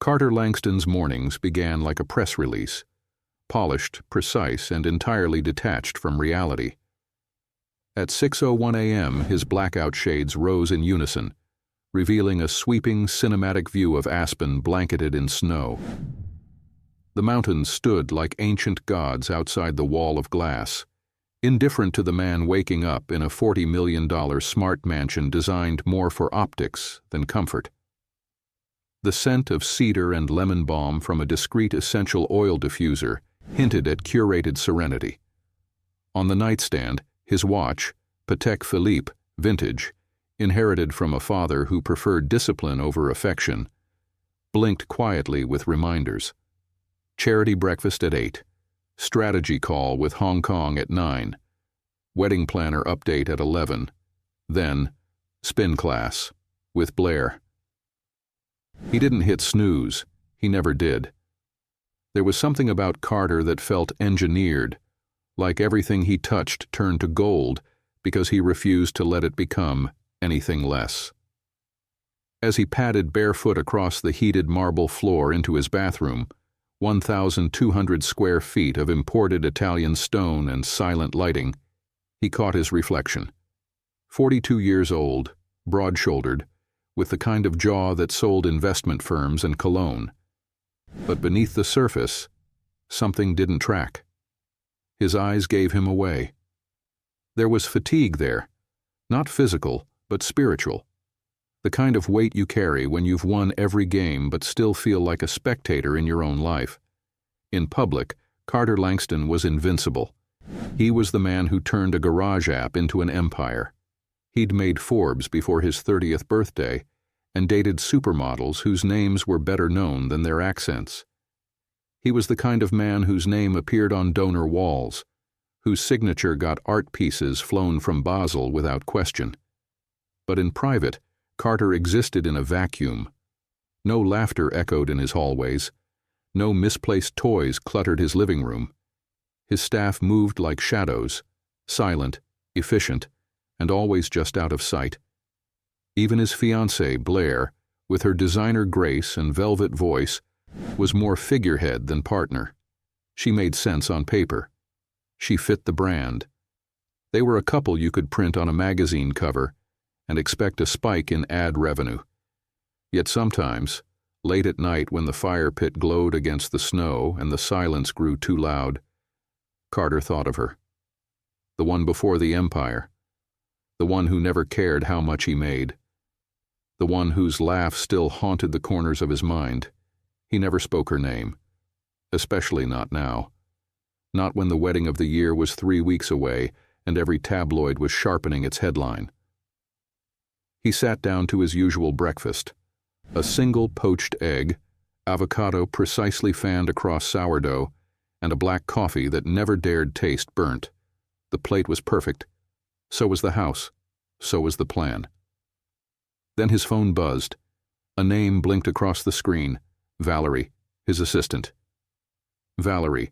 Carter Langston's mornings began like a press release, polished, precise, and entirely detached from reality. At 6:01 a.m., his blackout shades rose in unison, revealing a sweeping, cinematic view of Aspen blanketed in snow. The mountains stood like ancient gods outside the wall of glass, indifferent to the man waking up in a $40 million smart mansion designed more for optics than comfort. The scent of cedar and lemon balm from a discreet essential oil diffuser hinted at curated serenity. On the nightstand, his watch, Patek Philippe, vintage, inherited from a father who preferred discipline over affection, blinked quietly with reminders. Charity breakfast at 8, strategy call with Hong Kong at 9, wedding planner update at 11, then spin class with Blair. He didn't hit snooze. He never did. There was something about Carter that felt engineered, like everything he touched turned to gold because he refused to let it become anything less. As he padded barefoot across the heated marble floor into his bathroom, 1,200 square feet of imported Italian stone and silent lighting, he caught his reflection. 42 years old, broad-shouldered, with the kind of jaw that sold investment firms and cologne. But beneath the surface, something didn't track. His eyes gave him away. There was fatigue there, not physical, but spiritual. The kind of weight you carry when you've won every game but still feel like a spectator in your own life. In public, Carter Langston was invincible. He was the man who turned a garage app into an empire. He'd made Forbes before his 30th birthday and dated supermodels whose names were better known than their accents. He was the kind of man whose name appeared on donor walls, whose signature got art pieces flown from Basel without question. But in private, Carter existed in a vacuum. No laughter echoed in his hallways. No misplaced toys cluttered his living room. His staff moved like shadows, silent, efficient, and always just out of sight. Even his fiancée, Blair, with her designer grace and velvet voice, was more figurehead than partner. She made sense on paper. She fit the brand. They were a couple you could print on a magazine cover and expect a spike in ad revenue. Yet sometimes, late at night when the fire pit glowed against the snow and the silence grew too loud, Carter thought of her. The one before the empire. The one who never cared how much he made. The one whose laugh still haunted the corners of his mind. He never spoke her name. Especially not now. Not when the wedding of the year was 3 weeks away and every tabloid was sharpening its headline. He sat down to his usual breakfast. A single poached egg, avocado precisely fanned across sourdough, and a black coffee that never dared taste burnt. The plate was perfect. So was the house. So was the plan. Then his phone buzzed. A name blinked across the screen. Valerie, his assistant. Valerie,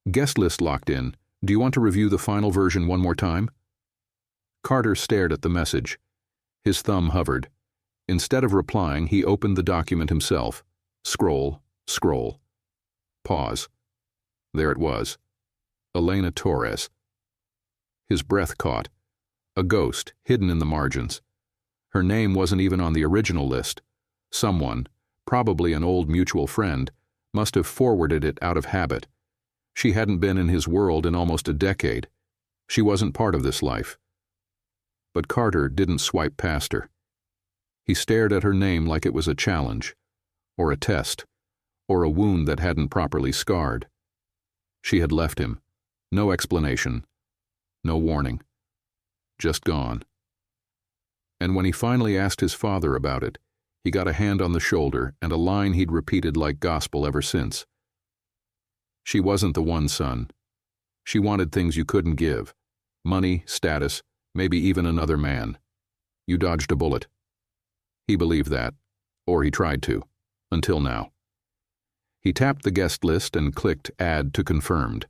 guest list locked in. Do you want to review the final version one more time? Carter stared at the message. His thumb hovered. Instead of replying, he opened the document himself. Scroll, scroll. Pause. There it was. Elena Torres. His breath caught. A ghost, hidden in the margins. Her name wasn't even on the original list. Someone, probably an old mutual friend, must have forwarded it out of habit. She hadn't been in his world in almost a decade. She wasn't part of this life. But Carter didn't swipe past her. He stared at her name like it was a challenge, or a test, or a wound that hadn't properly scarred. She had left him. No explanation. No warning. Just gone. And when he finally asked his father about it, he got a hand on the shoulder and a line he'd repeated like gospel ever since. She wasn't the one, son. She wanted things you couldn't give. Money, status, maybe even another man. You dodged a bullet. He believed that, or he tried to, until now. He tapped the guest list and clicked Add to Confirmed.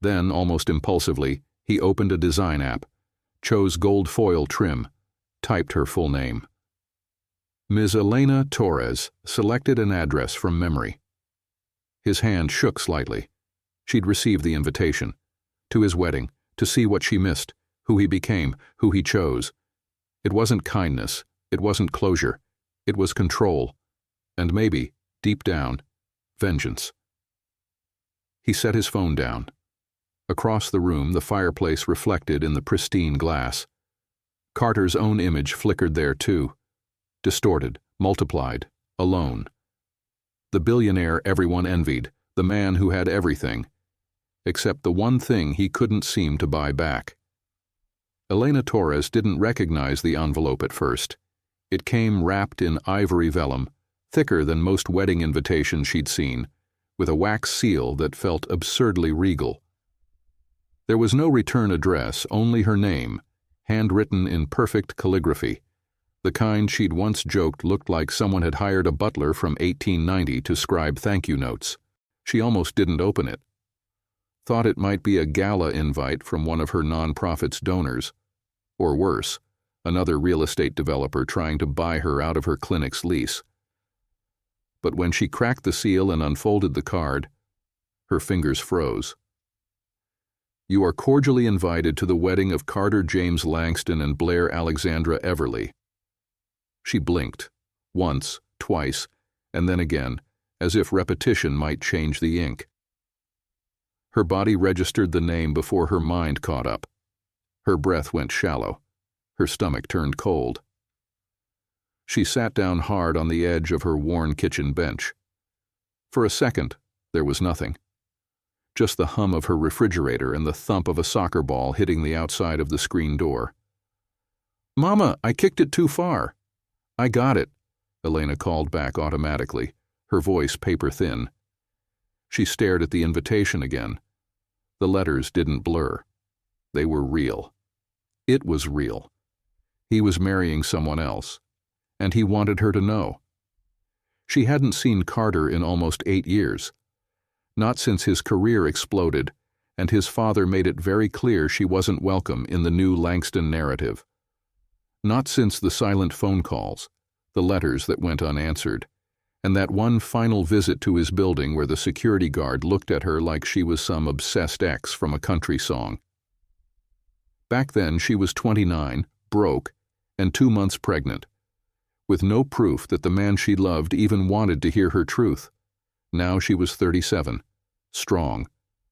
Then, almost impulsively, he opened a design app, chose gold foil trim, typed her full name. Ms. Elena Torres selected an address from memory. His hand shook slightly. She'd received the invitation. To his wedding, to see what she missed, who he became, who he chose. It wasn't kindness, it wasn't closure, it was control, and maybe, deep down, vengeance. He set his phone down. Across the room, the fireplace reflected in the pristine glass. Carter's own image flickered there too, distorted, multiplied, alone. The billionaire everyone envied, the man who had everything, except the one thing he couldn't seem to buy back. Elena Torres didn't recognize the envelope at first. It came wrapped in ivory vellum, thicker than most wedding invitations she'd seen, with a wax seal that felt absurdly regal. There was no return address, only her name, handwritten in perfect calligraphy, the kind she'd once joked looked like someone had hired a butler from 1890 to scribe thank-you notes. She almost didn't open it. Thought it might be a gala invite from one of her nonprofit's donors, or worse, another real estate developer trying to buy her out of her clinic's lease. But when she cracked the seal and unfolded the card, her fingers froze. You are cordially invited to the wedding of Carter James Langston and Blair Alexandra Everly. She blinked, once, twice, and then again, as if repetition might change the ink. Her body registered the name before her mind caught up. Her breath went shallow. Her stomach turned cold. She sat down hard on the edge of her worn kitchen bench. For a second, there was nothing. Just the hum of her refrigerator and the thump of a soccer ball hitting the outside of the screen door. "Mama, I kicked it too far." "I got it," Elena called back automatically, her voice paper-thin. She stared at the invitation again. The letters didn't blur. They were real. It was real. He was marrying someone else, and he wanted her to know. She hadn't seen Carter in almost 8 years. Not since his career exploded, and his father made it very clear she wasn't welcome in the new Langston narrative. Not since the silent phone calls, the letters that went unanswered, and that one final visit to his building where the security guard looked at her like she was some obsessed ex from a country song. Back then she was 29, broke, and 2 months pregnant, with no proof that the man she loved even wanted to hear her truth. Now she was 37, strong,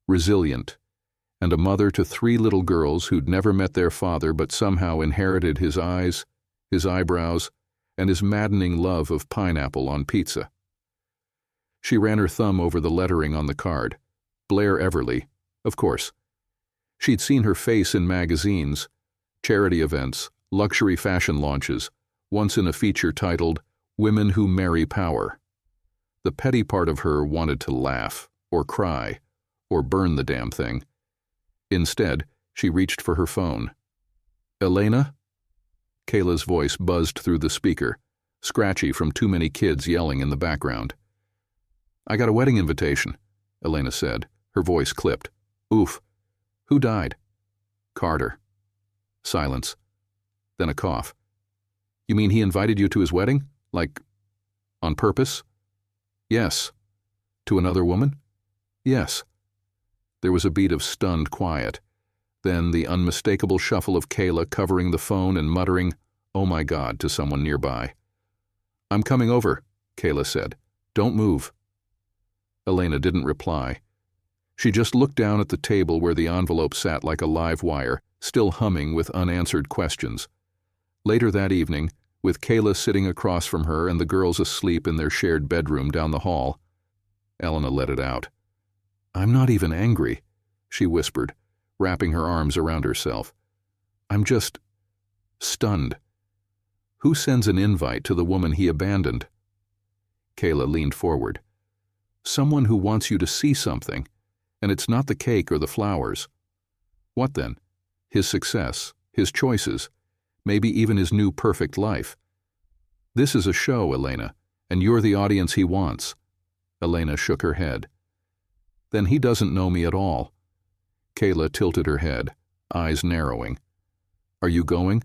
resilient, and a mother to 3 little girls who'd never met their father but somehow inherited his eyes, his eyebrows, and his maddening love of pineapple on pizza. She ran her thumb over the lettering on the card. Blair Everly, of course. She'd seen her face in magazines, charity events, luxury fashion launches, once in a feature titled, "Women Who Marry Power." The petty part of her wanted to laugh, or cry, or burn the damn thing. Instead, she reached for her phone. "Elena?" Kayla's voice buzzed through the speaker, scratchy from too many kids yelling in the background. "I got a wedding invitation," Elena said, her voice clipped. "Oof. Who died?" "Carter." Silence. Then a cough. "You mean he invited you to his wedding? Like, on purpose?" "Yes." "To another woman?" "Yes." There was a beat of stunned quiet, then the unmistakable shuffle of Kayla covering the phone and muttering, "Oh my God," to someone nearby. "I'm coming over," Kayla said. "Don't move." Elena didn't reply. She just looked down at the table where the envelope sat like a live wire, still humming with unanswered questions. Later that evening, with Kayla sitting across from her and the girls asleep in their shared bedroom down the hall, Elena let it out. "I'm not even angry," she whispered, wrapping her arms around herself. "I'm just stunned. Who sends an invite to the woman he abandoned?" Kayla leaned forward. "Someone who wants you to see something, and it's not the cake or the flowers." "What then? His success, his choices, maybe even his new perfect life. This is a show, Elena, and you're the audience he wants." Elena shook her head. "Then he doesn't know me at all." Kayla tilted her head, eyes narrowing. "Are you going?"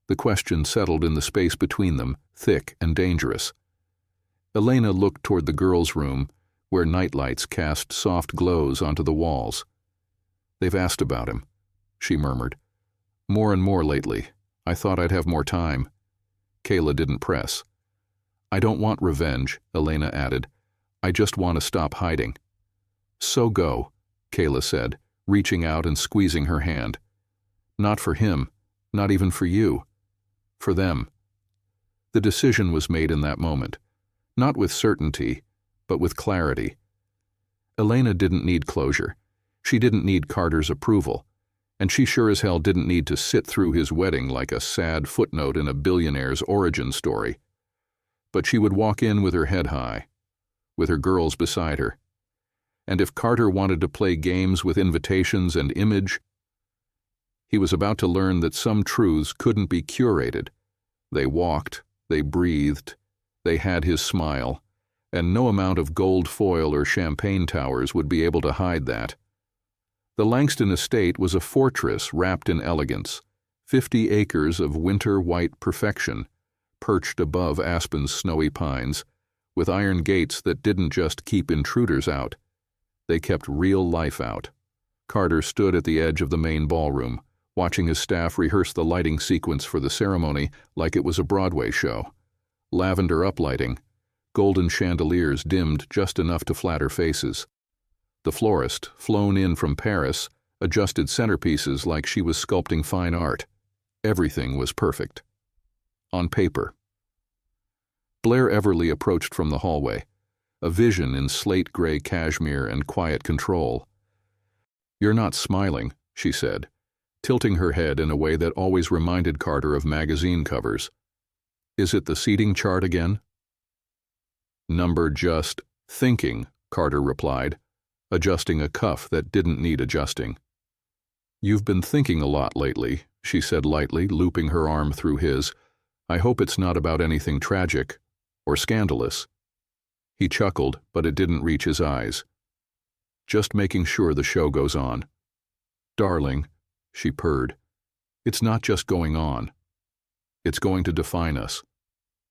The question settled in the space between them, thick and dangerous. Elena looked toward the girls' room, where nightlights cast soft glows onto the walls. "They've asked about him," she murmured. "More and more lately. I thought I'd have more time." Kayla didn't press. "I don't want revenge," Elena added. "I just want to stop hiding." "So go," Kayla said, reaching out and squeezing her hand. "Not for him, not even for you. For them." The decision was made in that moment, not with certainty, but with clarity. Elena didn't need closure. She didn't need Carter's approval, and she sure as hell didn't need to sit through his wedding like a sad footnote in a billionaire's origin story. But she would walk in with her head high, with her girls beside her. And if Carter wanted to play games with invitations and image, he was about to learn that some truths couldn't be curated. They walked, they breathed, they had his smile, and no amount of gold foil or champagne towers would be able to hide that. The Langston estate was a fortress wrapped in elegance, 50 acres of winter-white perfection, perched above Aspen's snowy pines, with iron gates that didn't just keep intruders out. They kept real life out. Carter stood at the edge of the main ballroom, watching his staff rehearse the lighting sequence for the ceremony like it was a Broadway show. Lavender uplighting, golden chandeliers dimmed just enough to flatter faces. The florist, flown in from Paris, adjusted centerpieces like she was sculpting fine art. Everything was perfect. On paper. Blair Everly approached from the hallway, a vision in slate-gray cashmere and quiet control. "You're not smiling," she said, tilting her head in a way that always reminded Carter of magazine covers. "Is it the seating chart again?" "Number just thinking," Carter replied, adjusting a cuff that didn't need adjusting. "You've been thinking a lot lately," she said lightly, looping her arm through his. "I hope it's not about anything tragic or scandalous." He chuckled, but it didn't reach his eyes. "Just making sure the show goes on." "Darling," she purred, "it's not just going on. It's going to define us."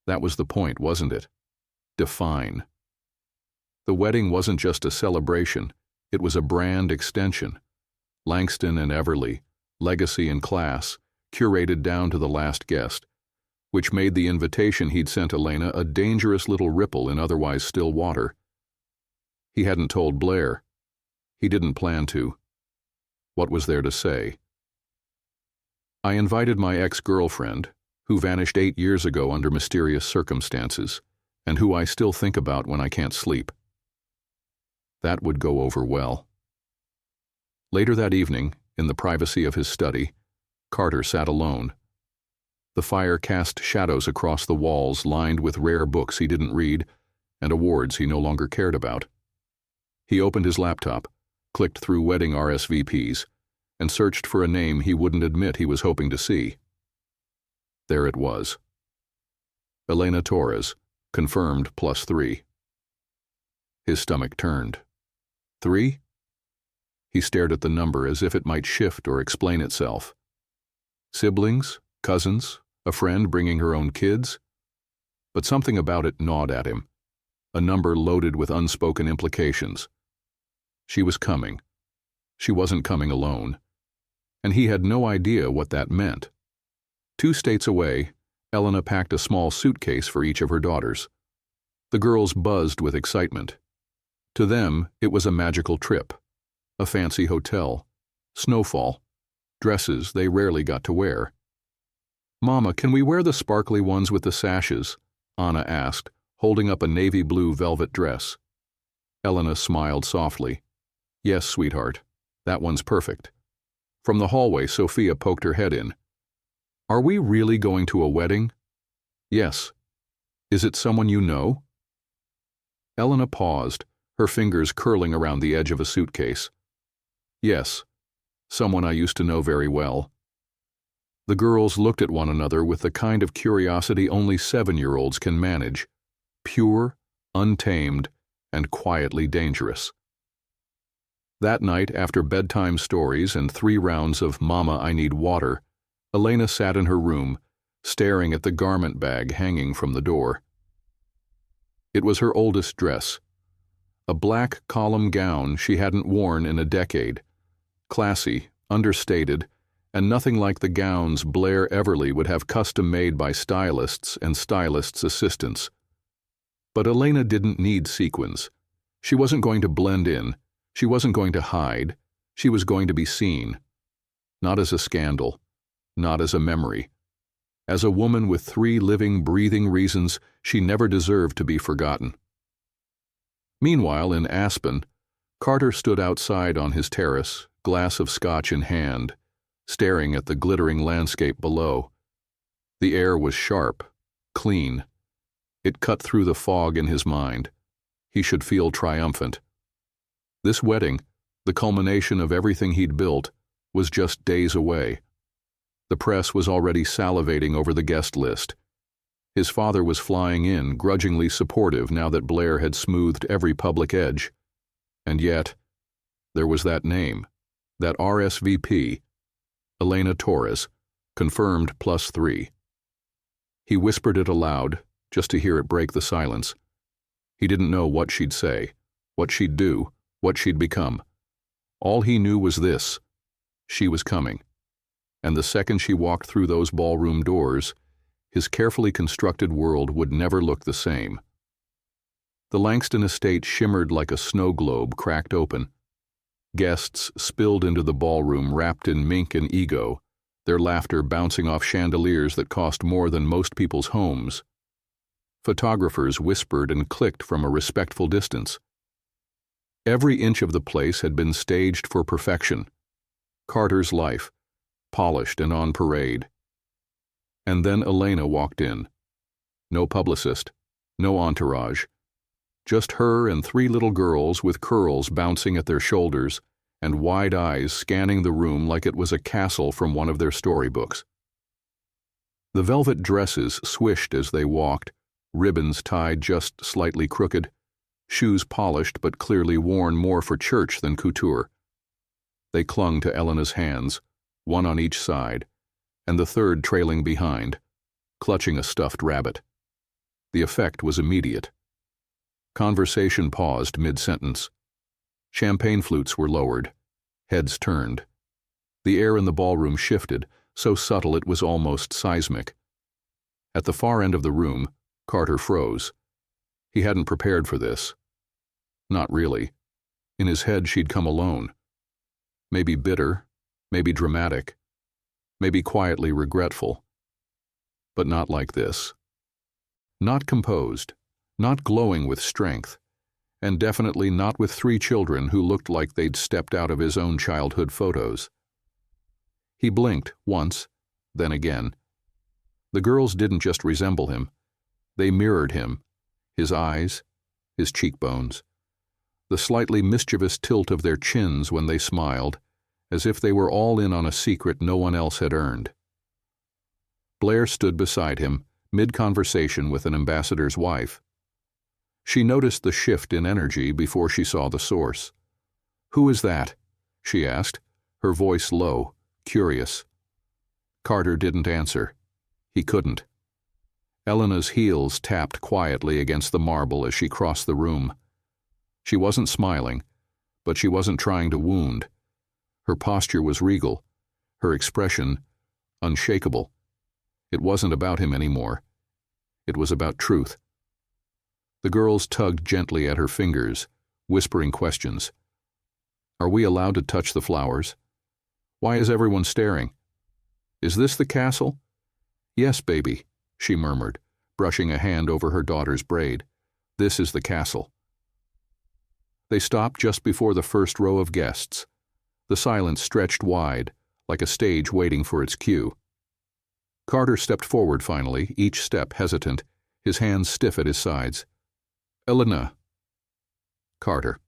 That was the point, wasn't it? Define. The wedding wasn't just a celebration, it was a brand extension. Langston and Everly, legacy and class, curated down to the last guest, which made the invitation he'd sent Elena a dangerous little ripple in otherwise still water. He hadn't told Blair. He didn't plan to. What was there to say? "I invited my ex-girlfriend, who vanished 8 years ago under mysterious circumstances, and who I still think about when I can't sleep." That would go over well. Later that evening, in the privacy of his study, Carter sat alone. The fire cast shadows across the walls lined with rare books he didn't read and awards he no longer cared about. He opened his laptop, clicked through wedding RSVPs, and searched for a name he wouldn't admit he was hoping to see. There it was. Elena Torres, confirmed +3. His stomach turned. 3? He stared at the number as if it might shift or explain itself. Siblings? Cousins? A friend bringing her own kids? But something about it gnawed at him. A number loaded with unspoken implications. She was coming. She wasn't coming alone. And he had no idea what that meant. 2 states away, Elena packed a small suitcase for each of her daughters. The girls buzzed with excitement. To them, it was a magical trip. A fancy hotel. Snowfall. Dresses they rarely got to wear. "Mama, can we wear the sparkly ones with the sashes?" Anna asked, holding up a navy blue velvet dress. Elena smiled softly. "Yes, sweetheart. That one's perfect." From the hallway, Sophia poked her head in. "Are we really going to a wedding?" "Yes." "Is it someone you know?" Elena paused, her fingers curling around the edge of a suitcase. "Yes. Someone I used to know very well." The girls looked at one another with the kind of curiosity only 7-year-olds can manage. Pure, untamed, and quietly dangerous. That night, after bedtime stories and 3 rounds of "Mama, I Need Water," Elena sat in her room, staring at the garment bag hanging from the door. It was her oldest dress, a black column gown she hadn't worn in a decade, classy, understated, and nothing like the gowns Blair Everly would have custom-made by stylists and stylists' assistants. But Elena didn't need sequins. She wasn't going to blend in. She wasn't going to hide. She was going to be seen. Not as a scandal. Not as a memory. As a woman with 3 living, breathing reasons she never deserved to be forgotten. Meanwhile, in Aspen, Carter stood outside on his terrace, glass of scotch in hand, staring at the glittering landscape below. The air was sharp, clean. It cut through the fog in his mind. He should feel triumphant. This wedding, the culmination of everything he'd built, was just days away. The press was already salivating over the guest list. His father was flying in, grudgingly supportive now that Blair had smoothed every public edge. And yet, there was that name, that RSVP, Elena Torres, confirmed +3. He whispered it aloud, just to hear it break the silence. He didn't know what she'd say, what she'd do, what she'd become. All he knew was this: she was coming. And the second she walked through those ballroom doors, his carefully constructed world would never look the same. The Langston estate shimmered like a snow globe cracked open. Guests spilled into the ballroom wrapped in mink and ego, their laughter bouncing off chandeliers that cost more than most people's homes. Photographers whispered and clicked from a respectful distance. Every inch of the place had been staged for perfection. Carter's life, polished and on parade. And then Elena walked in. No publicist, no entourage. Just her and 3 little girls with curls bouncing at their shoulders and wide eyes scanning the room like it was a castle from one of their storybooks. The velvet dresses swished as they walked, ribbons tied just slightly crooked, shoes polished but clearly worn more for church than couture. They clung to Elena's hands, one on each side, and the third trailing behind, clutching a stuffed rabbit. The effect was immediate. Conversation paused mid-sentence. Champagne flutes were lowered. Heads turned. The air in the ballroom shifted, so subtle it was almost seismic. At the far end of the room, Carter froze. He hadn't prepared for this. Not really. In his head, she'd come alone. Maybe bitter, maybe dramatic, maybe quietly regretful. But not like this. Not composed, not glowing with strength, and definitely not with 3 children who looked like they'd stepped out of his own childhood photos. He blinked once, then again. The girls didn't just resemble him. They mirrored him, his eyes, his cheekbones, the slightly mischievous tilt of their chins when they smiled, as if they were all in on a secret no one else had earned. Blair stood beside him, mid-conversation with an ambassador's wife. She noticed the shift in energy before she saw the source. "Who is that?" she asked, her voice low, curious. Carter didn't answer. He couldn't. Elena's heels tapped quietly against the marble as she crossed the room. She wasn't smiling, but she wasn't trying to wound. Her posture was regal, her expression unshakable. It wasn't about him anymore. It was about truth. The girls tugged gently at her fingers, whispering questions. "Are we allowed to touch the flowers? Why is everyone staring? Is this the castle?" "Yes, baby," she murmured, brushing a hand over her daughter's braid. "This is the castle." They stopped just before the first row of guests. The silence stretched wide, like a stage waiting for its cue. Carter stepped forward finally, each step hesitant, his hands stiff at his sides. "Elena." Carter.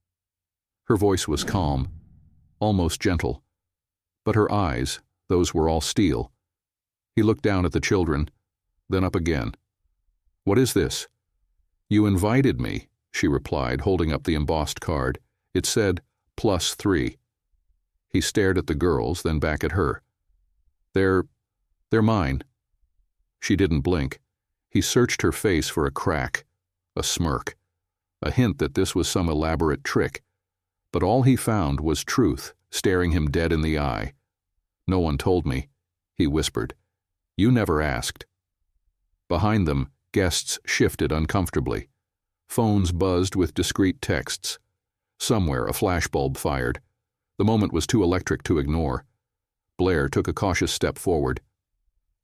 Her voice was calm, almost gentle. But her eyes, those were all steel. He looked down at the children, then up again. "What is this?" "You invited me," she replied, holding up the embossed card. It said, +3. He stared at the girls, then back at her. They're mine." She didn't blink. He searched her face for a crack, a smirk, a hint that this was some elaborate trick. But all he found was truth staring him dead in the eye. "No one told me," he whispered. "You never asked." Behind them, guests shifted uncomfortably. Phones buzzed with discreet texts. Somewhere, a flashbulb fired. The moment was too electric to ignore. Blair took a cautious step forward.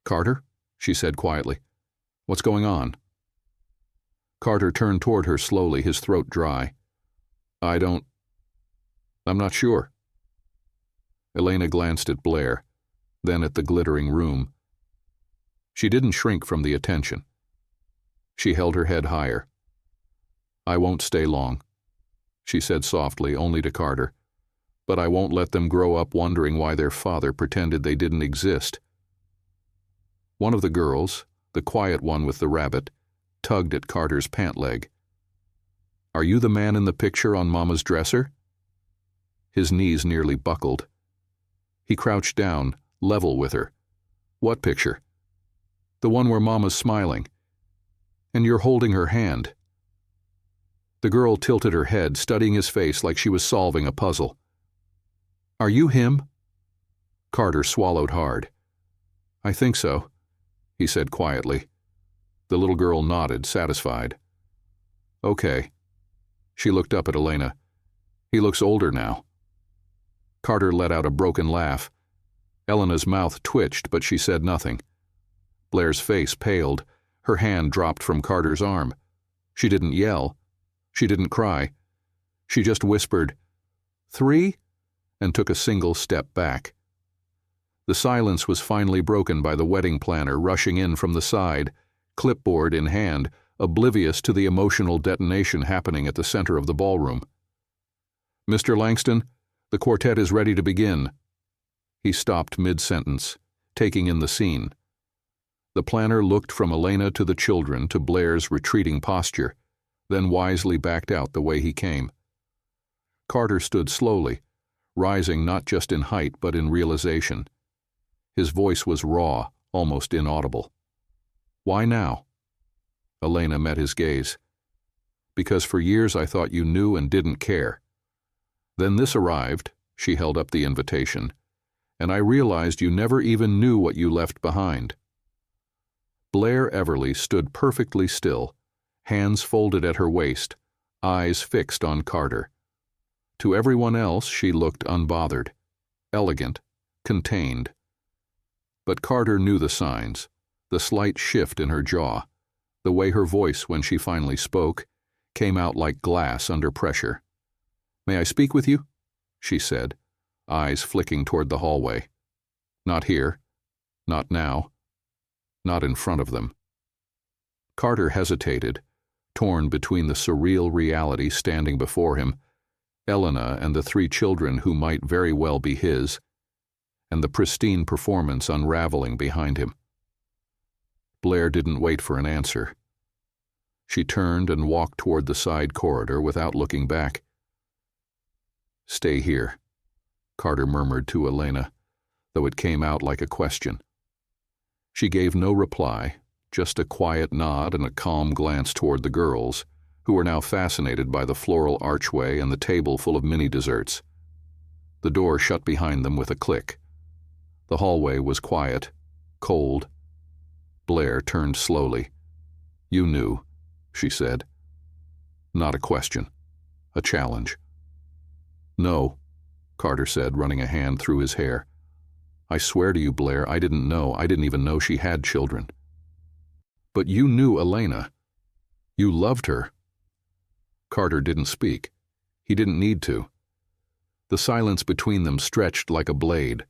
"Carter?" she said quietly. "What's going on?" Carter turned toward her slowly, his throat dry. I'm not sure." Elena glanced at Blair, then at the glittering room. She didn't shrink from the attention. She held her head higher. "I won't stay long," she said softly, only to Carter. "But I won't let them grow up wondering why their father pretended they didn't exist." One of the girls, the quiet one with the rabbit, tugged at Carter's pant leg. "Are you the man in the picture on Mama's dresser?" His knees nearly buckled. He crouched down, level with her. "What picture?" "The one where Mama's smiling. And you're holding her hand." The girl tilted her head, studying his face like she was solving a puzzle. "Are you him?" Carter swallowed hard. "I think so," he said quietly. The little girl nodded, satisfied. "Okay." She looked up at Elena. "He looks older now." Carter let out a broken laugh. Elena's mouth twitched, but she said nothing. Blair's face paled. Her hand dropped from Carter's arm. She didn't yell. She didn't cry. She just whispered, "3?" and took a single step back. The silence was finally broken by the wedding planner rushing in from the side, clipboard in hand, oblivious to the emotional detonation happening at the center of the ballroom. "Mr. Langston, the quartet is ready to begin." He stopped mid-sentence, taking in the scene. The planner looked from Elena to the children to Blair's retreating posture, then wisely backed out the way he came. Carter stood slowly, rising not just in height but in realization. His voice was raw, almost inaudible. "Why now?" Elena met his gaze. "Because for years I thought you knew and didn't care. Then this arrived," she held up the invitation, "and I realized you never even knew what you left behind." Blair Everly stood perfectly still, hands folded at her waist, eyes fixed on Carter. To everyone else she looked unbothered, elegant, contained. But Carter knew the signs, the slight shift in her jaw, the way her voice, when she finally spoke, came out like glass under pressure. "May I speak with you?" she said, eyes flicking toward the hallway. "Not here. Not now. Not in front of them." Carter hesitated, torn between the surreal reality standing before him, Elena and the 3 children who might very well be his, and the pristine performance unraveling behind him. Blair didn't wait for an answer. She turned and walked toward the side corridor without looking back. "Stay here," Carter murmured to Elena, though it came out like a question. She gave no reply, just a quiet nod and a calm glance toward the girls, who were now fascinated by the floral archway and the table full of mini-desserts. The door shut behind them with a click. The hallway was quiet, cold. Blair turned slowly. "You knew," she said. Not a question, a challenge. "No," Carter said, running a hand through his hair. "I swear to you, Blair, I didn't know. I didn't even know she had children." "But you knew Elena. You loved her." Carter didn't speak. He didn't need to. The silence between them stretched like a blade.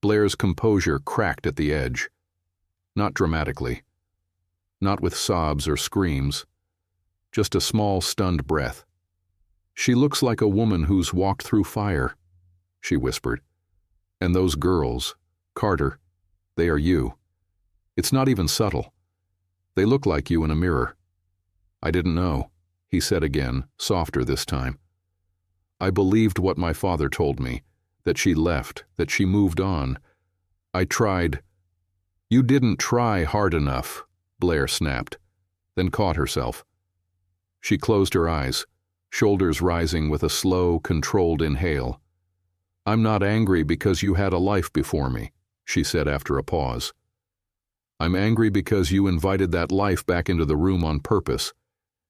Blair's composure cracked at the edge. Not dramatically. Not with sobs or screams. Just a small, stunned breath. "She looks like a woman who's walked through fire," she whispered. "And those girls, Carter, they are you. It's not even subtle. They look like you in a mirror." "I didn't know," he said again, softer this time. "I believed what my father told me, that she left, that she moved on. I tried." You didn't try hard enough, Blair snapped, then caught herself. She closed her eyes, shoulders rising with a slow, controlled inhale. I'm not angry because you had a life before me, she said after a pause. I'm angry because you invited that life back into the room on purpose,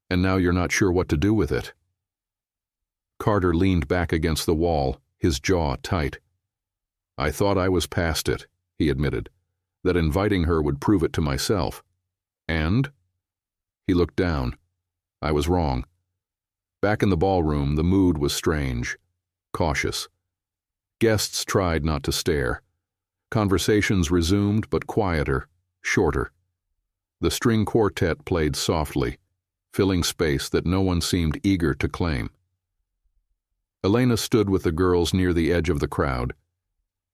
and now you're not sure what to do with it. Carter leaned back against the wall, his jaw tight. I thought I was past it, he admitted, that inviting her would prove it to myself. And? He looked down. I was wrong. Back in the ballroom, the mood was strange, cautious. Guests tried not to stare. Conversations resumed, but quieter, shorter. The string quartet played softly, filling space that no one seemed eager to claim. Elena stood with the girls near the edge of the crowd.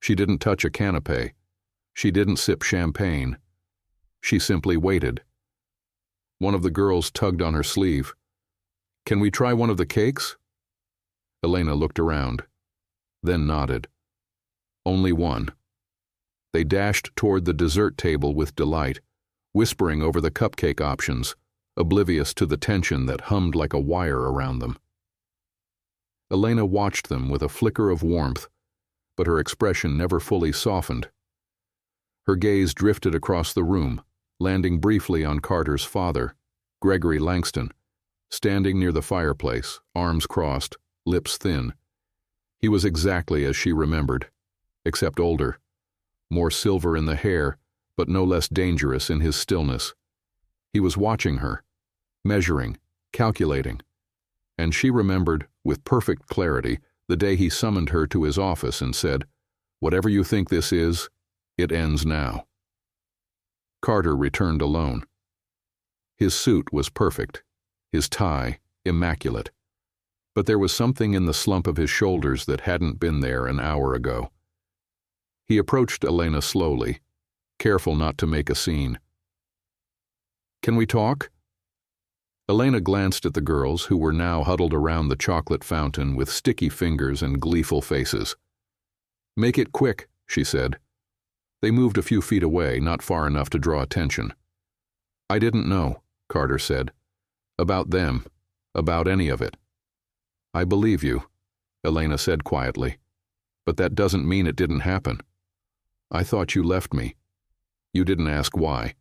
She didn't touch a canapé. She didn't sip champagne. She simply waited. One of the girls tugged on her sleeve. Can we try one of the cakes? Elena looked around, then nodded. Only one. They dashed toward the dessert table with delight, whispering over the cupcake options, oblivious to the tension that hummed like a wire around them. Elena watched them with a flicker of warmth, but her expression never fully softened. Her gaze drifted across the room, landing briefly on Carter's father, Gregory Langston, standing near the fireplace, arms crossed, lips thin. He was exactly as she remembered, except older, more silver in the hair, but no less dangerous in his stillness. He was watching her, measuring, calculating, and she remembered, with perfect clarity, the day he summoned her to his office and said, "Whatever you think this is, it ends now." Carter returned alone. His suit was perfect, his tie immaculate, but there was something in the slump of his shoulders that hadn't been there an hour ago. He approached Elena slowly, careful not to make a scene. "Can we talk?" Elena glanced at the girls, who were now huddled around the chocolate fountain with sticky fingers and gleeful faces. "Make it quick," she said. They moved a few feet away, not far enough to draw attention. "I didn't know," Carter said. "About them, about any of it." "I believe you," Elena said quietly. "But that doesn't mean it didn't happen. I thought you left me. You didn't ask why.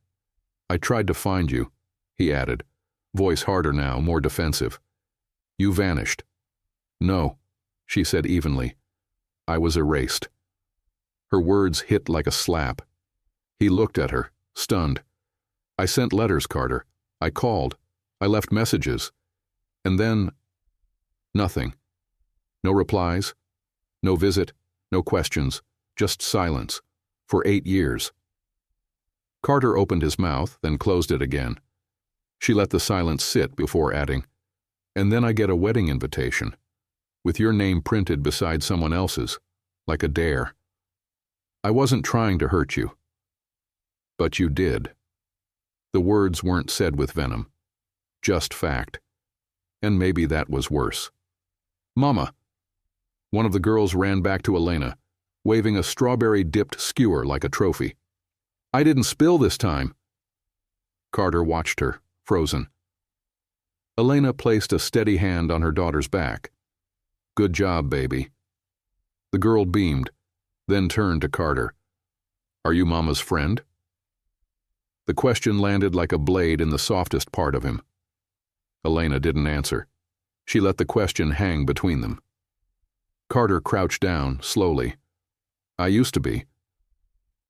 I tried to find you," he added, voice harder now, more defensive. "You vanished." "No," she said evenly. "I was erased." Her words hit like a slap. He looked at her, stunned. "I sent letters, Carter. I called. I left messages. And then, nothing. No replies, no visit, no questions, just silence. For 8 years. Carter opened his mouth, then closed it again. She let the silence sit before adding, "And then I get a wedding invitation, with your name printed beside someone else's, like a dare. I wasn't trying to hurt you. But you did." The words weren't said with venom, just fact. And maybe that was worse. "Mama!" One of the girls ran back to Elena, waving a strawberry-dipped skewer like a trophy. "I didn't spill this time." Carter watched her, frozen. Elena placed a steady hand on her daughter's back. "Good job, baby." The girl beamed, then turned to Carter. "Are you Mama's friend?" The question landed like a blade in the softest part of him. Elena didn't answer. She let the question hang between them. Carter crouched down, slowly. "I used to be."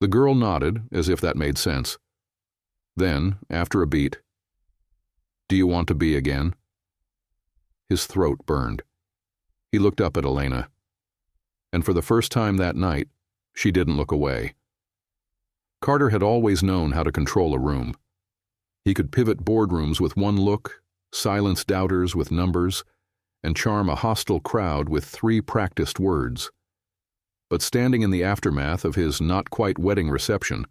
The girl nodded, as if that made sense. Then, after a beat, "Do you want to be again?" His throat burned. He looked up at Elena. And for the first time that night, she didn't look away. Carter had always known how to control a room. He could pivot boardrooms with one look, silence doubters with numbers, and charm a hostile crowd with 3 practiced words. But standing in the aftermath of his not-quite-wedding reception,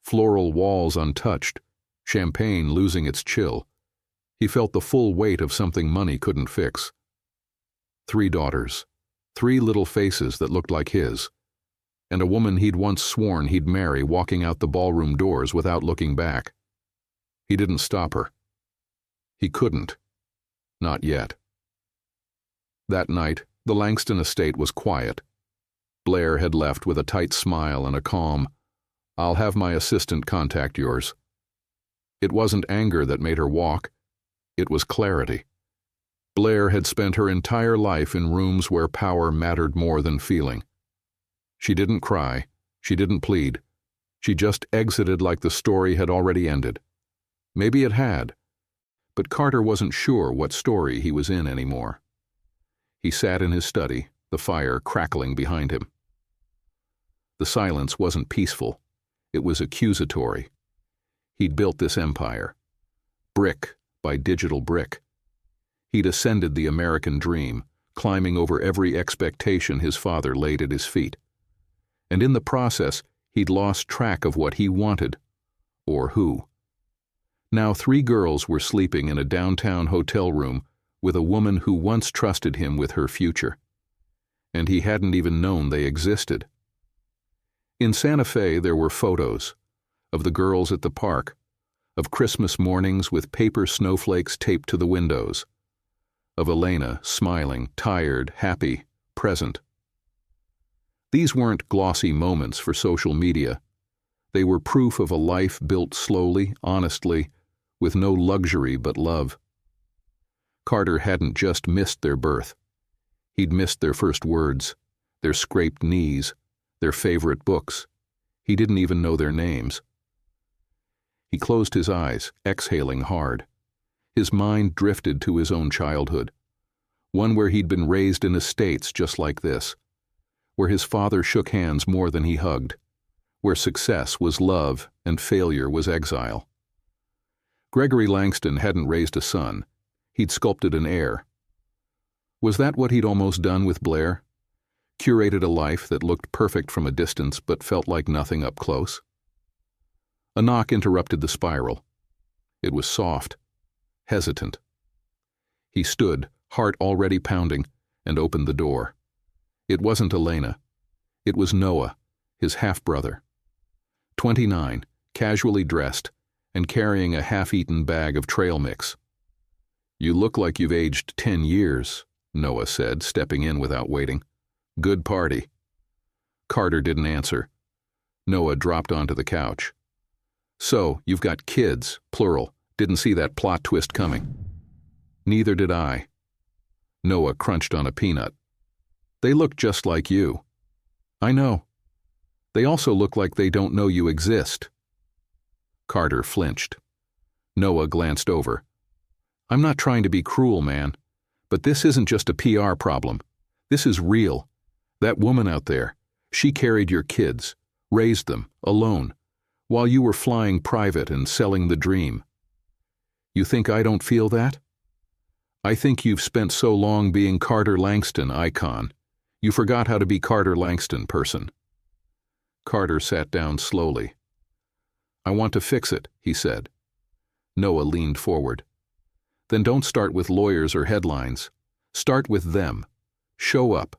floral walls untouched, champagne losing its chill, he felt the full weight of something money couldn't fix. 3 daughters, 3 little faces that looked like his. and a woman he'd once sworn he'd marry walking out the ballroom doors without looking back. He didn't stop her. He couldn't. Not yet. That night, the Langston estate was quiet. Blair had left with a tight smile and a calm, "I'll have my assistant contact yours." It wasn't anger that made her walk. It was clarity. Blair had spent her entire life in rooms where power mattered more than feeling. She didn't cry. She didn't plead. She just exited like the story had already ended. Maybe it had, but Carter wasn't sure what story he was in anymore. He sat in his study, the fire crackling behind him. The silence wasn't peaceful. It was accusatory. He'd built this empire, brick by digital brick. He'd ascended the American dream, climbing over every expectation his father laid at his feet. And in the process, he'd lost track of what he wanted, or who. Now 3 girls were sleeping in a downtown hotel room with a woman who once trusted him with her future. And he hadn't even known they existed. In Santa Fe there were photos of the girls at the park, of Christmas mornings with paper snowflakes taped to the windows, of Elena smiling, tired, happy, present. These weren't glossy moments for social media. They were proof of a life built slowly, honestly, with no luxury but love. Carter hadn't just missed their birth. He'd missed their first words, their scraped knees, their favorite books. He didn't even know their names. He closed his eyes, exhaling hard. His mind drifted to his own childhood, one where he'd been raised in estates just like this, where his father shook hands more than he hugged, where success was love and failure was exile. Gregory Langston hadn't raised a son. He'd sculpted an heir. Was that what he'd almost done with Blair? Curated a life that looked perfect from a distance but felt like nothing up close? A knock interrupted the spiral. It was soft, hesitant. He stood, heart already pounding, and opened the door. It wasn't Elena. It was Noah, his half-brother. 29, casually dressed, and carrying a half-eaten bag of trail mix. "You look like you've aged 10 years, Noah said, stepping in without waiting. "Good party." Carter didn't answer. Noah dropped onto the couch. "So, you've got kids, plural. Didn't see that plot twist coming." "Neither did I." Noah crunched on a peanut. "They look just like you." "I know. They also look like they don't know you exist." Carter flinched. Noah glanced over. "I'm not trying to be cruel, man, but this isn't just a PR problem. This is real. That woman out there, she carried your kids, raised them, alone, while you were flying private and selling the dream. You think I don't feel that? I think you've spent so long being Carter Langston, icon. You forgot how to be Carter Langston, person." Carter sat down slowly. "I want to fix it," he said. Noah leaned forward. "Then don't start with lawyers or headlines. Start with them. Show up.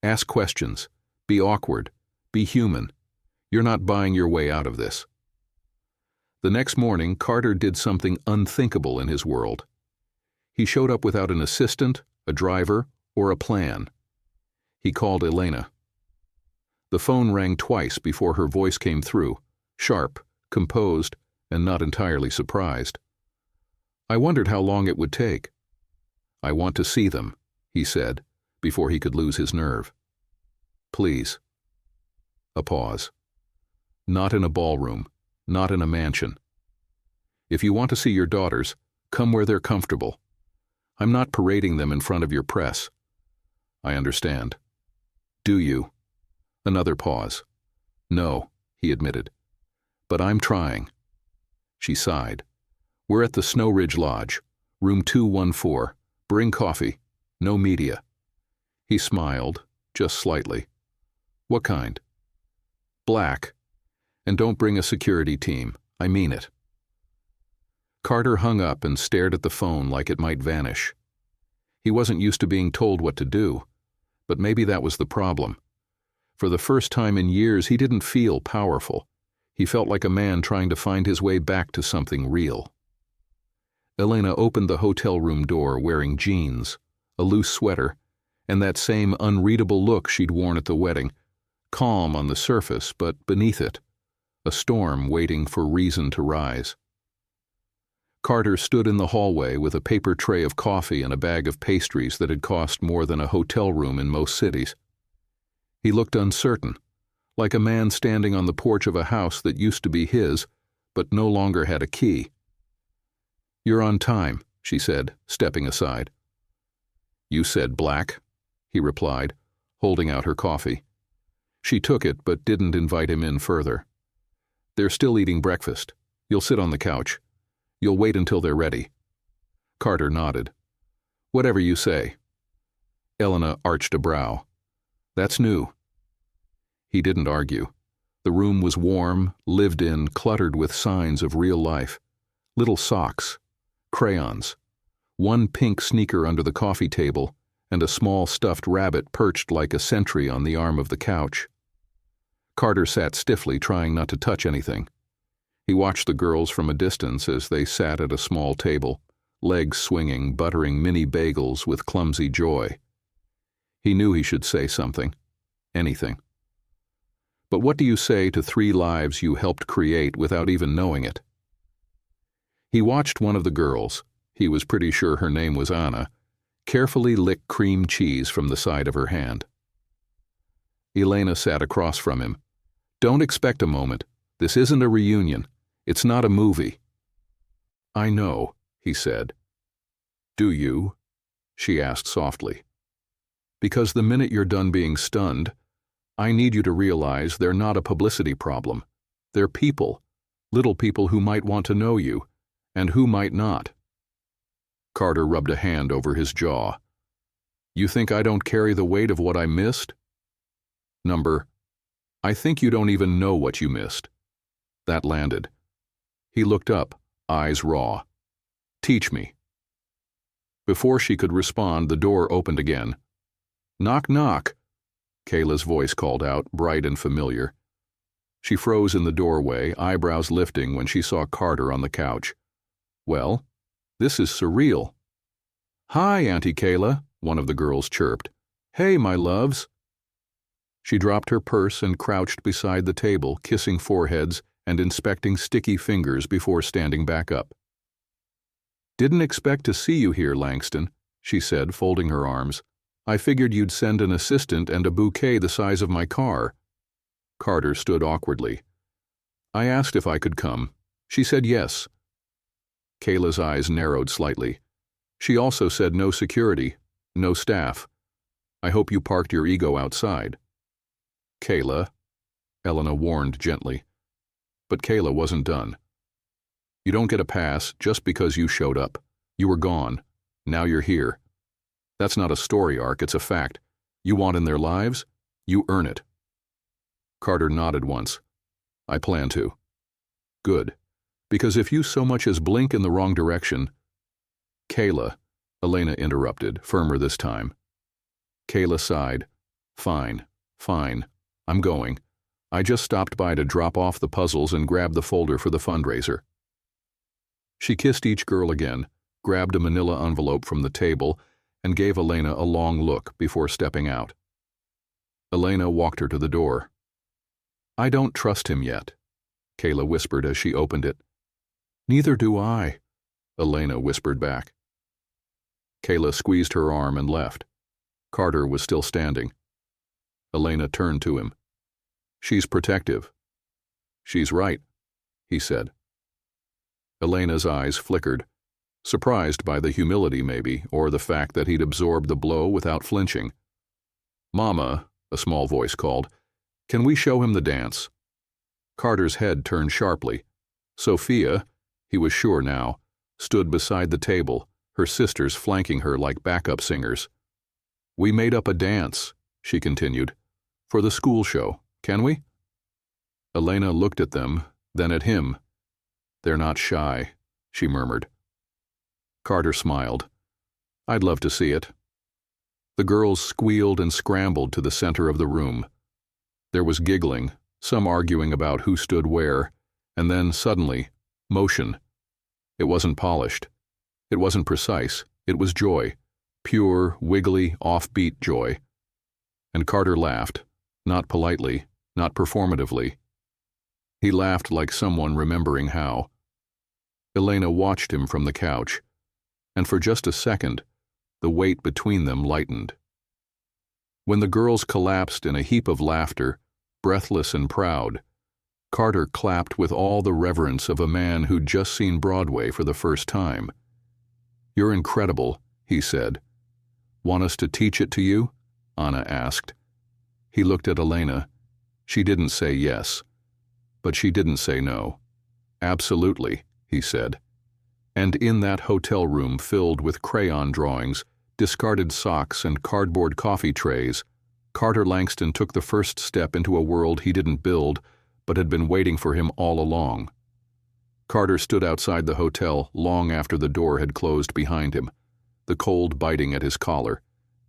Ask questions. Be awkward. Be human. You're not buying your way out of this." The next morning, Carter did something unthinkable in his world. He showed up without an assistant, a driver, or a plan. He called Elena. The phone rang twice before her voice came through, sharp, composed, and not entirely surprised. I wondered how long it would take. "I want to see them," he said, before he could lose his nerve. "Please." A pause. "Not in a ballroom, not in a mansion. If you want to see your daughters, come where they're comfortable. I'm not parading them in front of your press." "I understand." "Do you?" Another pause. "No," he admitted. "But I'm trying." She sighed. "We're at the Snow Ridge Lodge, room 214. Bring coffee. No media." He smiled, just slightly. "What kind?" "Black. And don't bring a security team. I mean it." Carter hung up and stared at the phone like it might vanish. He wasn't used to being told what to do, but maybe that was the problem. For the first time in years, he didn't feel powerful. He felt like a man trying to find his way back to something real. Elena opened the hotel room door wearing jeans, a loose sweater, and that same unreadable look she'd worn at the wedding, calm on the surface, but beneath it, a storm waiting for reason to rise. Carter stood in the hallway with a paper tray of coffee and a bag of pastries that had cost more than a hotel room in most cities. He looked uncertain, like a man standing on the porch of a house that used to be his, but no longer had a key. "You're on time," she said, stepping aside. "You said black," he replied, holding out her coffee. She took it but didn't invite him in further. "They're still eating breakfast. You'll sit on the couch. You'll wait until they're ready." Carter nodded. "Whatever you say." Elena arched a brow. "That's new." He didn't argue. The room was warm, lived in, cluttered with signs of real life. Little socks, crayons, one pink sneaker under the coffee table, and a small stuffed rabbit perched like a sentry on the arm of the couch. Carter sat stiffly, trying not to touch anything. He watched the girls from a distance as they sat at a small table, legs swinging, buttering mini bagels with clumsy joy. He knew he should say something, anything. But what do you say to 3 lives you helped create without even knowing it? He watched one of the girls, he was pretty sure her name was Anna, carefully lick cream cheese from the side of her hand. Elena sat across from him. "Don't expect a moment. This isn't a reunion. It's not a movie." "I know," he said. "Do you?" she asked softly. "Because the minute you're done being stunned, I need you to realize they're not a publicity problem. They're people, little people who might want to know you, and who might not." Carter rubbed a hand over his jaw. "You think I don't carry the weight of what I missed?" I think you don't even know what you missed." That landed. He looked up, eyes raw. "Teach me." Before she could respond, the door opened again. "Knock, knock," Kayla's voice called out, bright and familiar. She froze in the doorway, eyebrows lifting when she saw Carter on the couch. "Well, this is surreal." "Hi, Auntie Kayla," one of the girls chirped. "Hey, my loves." She dropped her purse and crouched beside the table, kissing foreheads and inspecting sticky fingers before standing back up. "Didn't expect to see you here, Langston," she said, folding her arms. "I figured you'd send an assistant and a bouquet the size of my car." Carter stood awkwardly. "I asked if I could come. She said yes." Kayla's eyes narrowed slightly. "She also said no security, no staff. I hope you parked your ego outside." "Kayla," Elena warned gently. But Kayla wasn't done. "You don't get a pass just because you showed up. You were gone. Now you're here. That's not a story arc, it's a fact. You want in their lives? You earn it." Carter nodded once. "I plan to." "Good. Because if you so much as blink in the wrong direction—" "Kayla," Elena interrupted, firmer this time. Kayla sighed. "Fine, fine. I'm going. I just stopped by to drop off the puzzles and grab the folder for the fundraiser." She kissed each girl again, grabbed a manila envelope from the table, and gave Elena a long look before stepping out. Elena walked her to the door. "I don't trust him yet," Kayla whispered as she opened it. "Neither do I," Elena whispered back. Kayla squeezed her arm and left. Carter was still standing. Elena turned to him. "She's protective." "She's right," he said. Elena's eyes flickered, surprised by the humility maybe, or the fact that he'd absorbed the blow without flinching. "Mama," a small voice called, "can we show him the dance?" Carter's head turned sharply. Sophia, he was sure now, stood beside the table, her sisters flanking her like backup singers. "We made up a dance," she continued, "for the school show. Can we?" Elena looked at them, then at him. "They're not shy," she murmured. Carter smiled. "I'd love to see it." The girls squealed and scrambled to the center of the room. There was giggling, some arguing about who stood where, and then, suddenly, motion. It wasn't polished. It wasn't precise. It was joy. Pure, wiggly, offbeat joy. And Carter laughed, not politely, not performatively. He laughed like someone remembering how. Elena watched him from the couch, and for just a second, the weight between them lightened. When the girls collapsed in a heap of laughter, breathless and proud, Carter clapped with all the reverence of a man who'd just seen Broadway for the first time. "You're incredible," he said. "Want us to teach it to you?" Anna asked. He looked at Elena. She didn't say yes, but she didn't say no. "Absolutely," he said. And in that hotel room filled with crayon drawings, discarded socks, and cardboard coffee trays, Carter Langston took the first step into a world he didn't build, but had been waiting for him all along. Carter stood outside the hotel long after the door had closed behind him, the cold biting at his collar,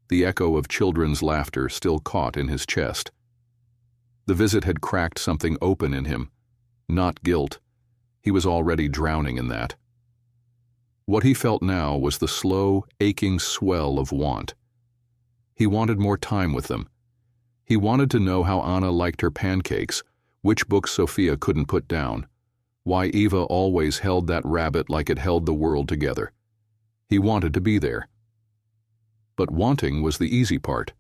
the echo of children's laughter still caught in his chest. The visit had cracked something open in him, not guilt. He was already drowning in that. What he felt now was the slow, aching swell of want. He wanted more time with them. He wanted to know how Anna liked her pancakes, which books Sophia couldn't put down, why Eva always held that rabbit like it held the world together. He wanted to be there. But wanting was the easy part.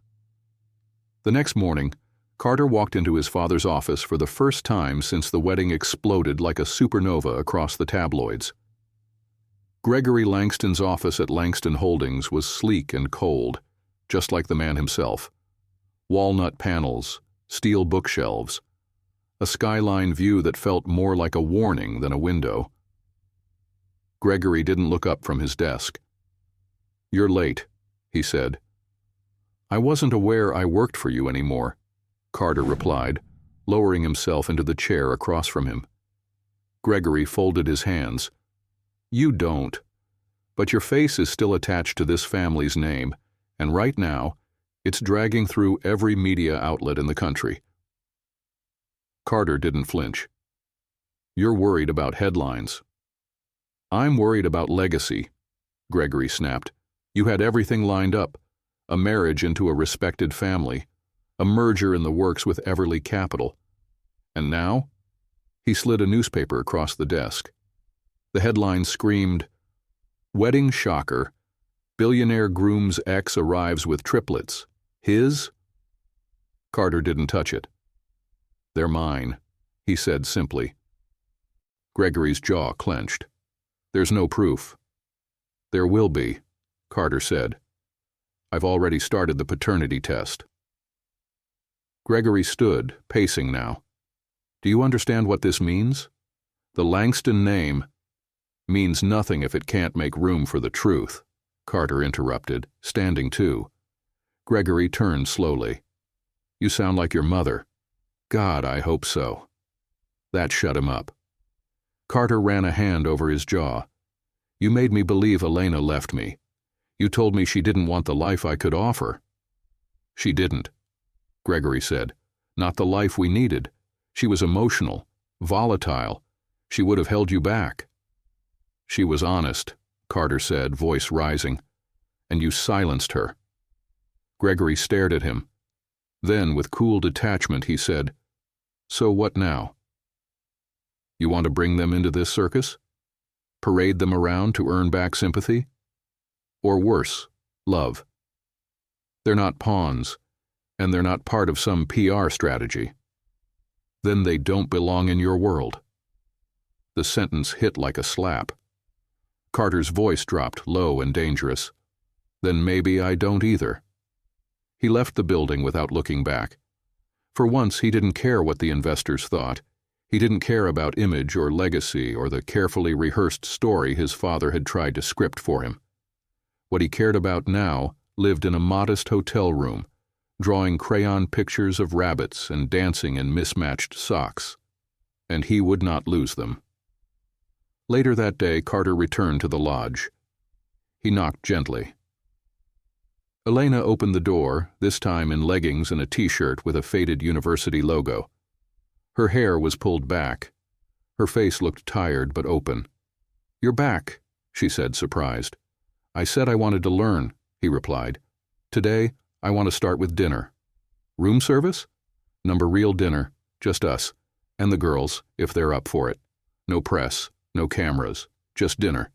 The next morning, Carter walked into his father's office for the first time since the wedding exploded like a supernova across the tabloids. Gregory Langston's office at Langston Holdings was sleek and cold, just like the man himself. Walnut panels, steel bookshelves, a skyline view that felt more like a warning than a window. Gregory didn't look up from his desk. "You're late," he said. "I wasn't aware I worked for you anymore," Carter replied, lowering himself into the chair across from him. Gregory folded his hands. "You don't. But your face is still attached to this family's name, and right now, it's dragging through every media outlet in the country." Carter didn't flinch. "You're worried about headlines." "I'm worried about legacy," Gregory snapped. "You had everything lined up, a marriage into a respected family, a merger in the works with Everly Capital. And now?" He slid a newspaper across the desk. The headline screamed, "Wedding Shocker. Billionaire groom's ex arrives with triplets. His?" Carter didn't touch it. "They're mine," he said simply. Gregory's jaw clenched. "There's no proof." "There will be," Carter said. "I've already started the paternity test." Gregory stood, pacing now. "Do you understand what this means? The Langston name—" "Means nothing if it can't make room for the truth," Carter interrupted, standing too. Gregory turned slowly. "You sound like your mother." "God, I hope so." That shut him up. Carter ran a hand over his jaw. "You made me believe Elena left me. You told me she didn't want the life I could offer." "She didn't," Gregory said. "Not the life we needed. She was emotional, volatile. She would have held you back." "She was honest," Carter said, voice rising. "And you silenced her." Gregory stared at him. Then, with cool detachment, he said, "So what now? You want to bring them into this circus? Parade them around to earn back sympathy? Or worse, love? They're not pawns, and they're not part of some PR strategy. Then they don't belong in your world." The sentence hit like a slap. Carter's voice dropped low and dangerous. "Then maybe I don't either." He left the building without looking back. For once, he didn't care what the investors thought. He didn't care about image or legacy or the carefully rehearsed story his father had tried to script for him. What he cared about now lived in a modest hotel room, drawing crayon pictures of rabbits and dancing in mismatched socks. And he would not lose them. Later that day, Carter returned to the lodge. He knocked gently. Elena opened the door, this time in leggings and a t-shirt with a faded university logo. Her hair was pulled back. Her face looked tired but open. "You're back," she said, surprised. "I said I wanted to learn," he replied. "Today, I want to start with dinner." "Room service?" "Number real dinner, just us, and the girls, if they're up for it. No press, no cameras, just dinner."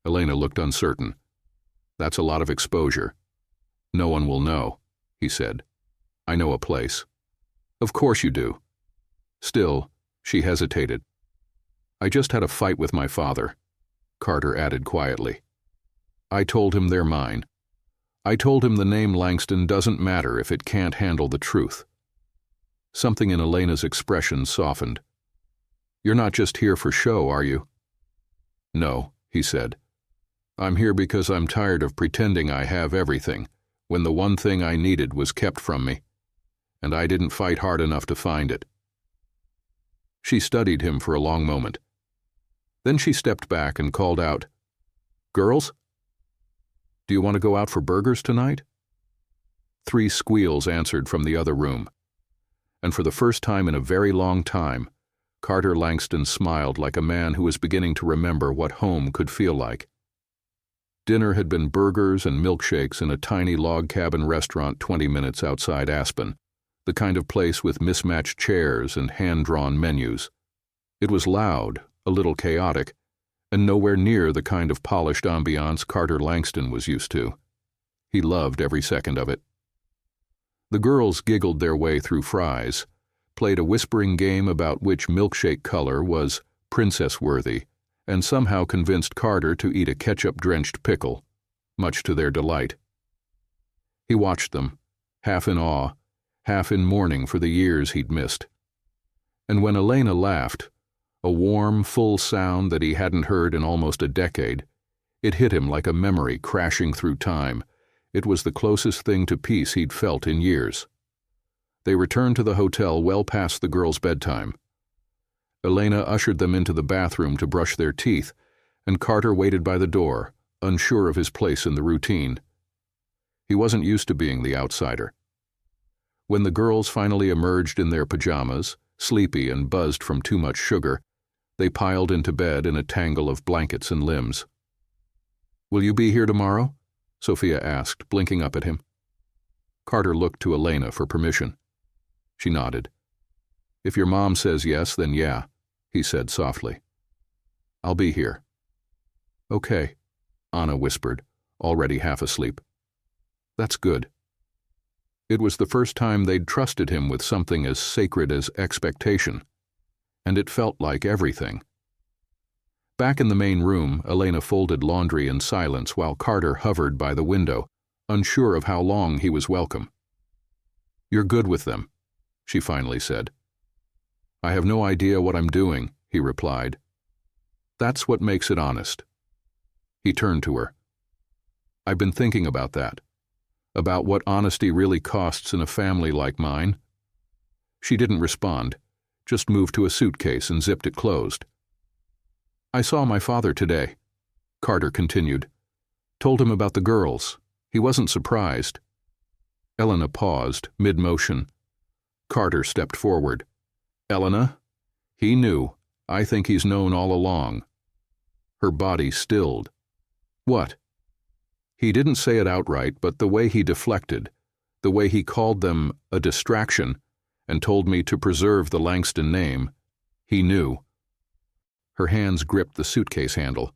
Elena looked uncertain. "That's a lot of exposure." "No one will know," he said. "I know a place." "Of course you do." Still, she hesitated. "I just had a fight with my father," Carter added quietly. "I told him they're mine. I told him the name Langston doesn't matter if it can't handle the truth." Something in Elena's expression softened. "You're not just here for show, are you?" "No," he said. "I'm here because I'm tired of pretending I have everything, when the one thing I needed was kept from me, and I didn't fight hard enough to find it." She studied him for a long moment. Then she stepped back and called out, "Girls? Do you want to go out for burgers tonight?" 3 squeals answered from the other room. And for the first time in a very long time, Carter Langston smiled like a man who was beginning to remember what home could feel like. Dinner had been burgers and milkshakes in a tiny log cabin restaurant 20 minutes outside Aspen, the kind of place with mismatched chairs and hand-drawn menus. It was loud, a little chaotic, and nowhere near the kind of polished ambiance Carter Langston was used to. He loved every second of it. The girls giggled their way through fries, played a whispering game about which milkshake color was princess-worthy, and somehow convinced Carter to eat a ketchup-drenched pickle, much to their delight. He watched them, half in awe, half in mourning for the years he'd missed. And when Elena laughed, a warm, full sound that he hadn't heard in almost a decade, it hit him like a memory crashing through time. It was the closest thing to peace he'd felt in years. They returned to the hotel well past the girls' bedtime. Elena ushered them into the bathroom to brush their teeth, and Carter waited by the door, unsure of his place in the routine. He wasn't used to being the outsider. When the girls finally emerged in their pajamas, sleepy and buzzed from too much sugar, they piled into bed in a tangle of blankets and limbs. "Will you be here tomorrow?" Sophia asked, blinking up at him. Carter looked to Elena for permission. She nodded. "If your mom says yes, then yeah," he said softly. "I'll be here." "Okay," Anna whispered, already half asleep. "That's good." It was the first time they'd trusted him with something as sacred as expectation, and it felt like everything. Back in the main room, Elena folded laundry in silence while Carter hovered by the window, unsure of how long he was welcome. "You're good with them," she finally said. "I have no idea what I'm doing," he replied. "That's what makes it honest." He turned to her. "I've been thinking about that, about what honesty really costs in a family like mine." She didn't respond, just moved to a suitcase and zipped it closed. "I saw my father today," Carter continued. "Told him about the girls. He wasn't surprised." Elena paused, mid-motion. Carter stepped forward. "Elena, he knew. I think he's known all along." Her body stilled. "What?" He didn't say it outright, but the way he deflected, the way he called them a distraction and told me to preserve the Langston name, he knew. Her hands gripped the suitcase handle.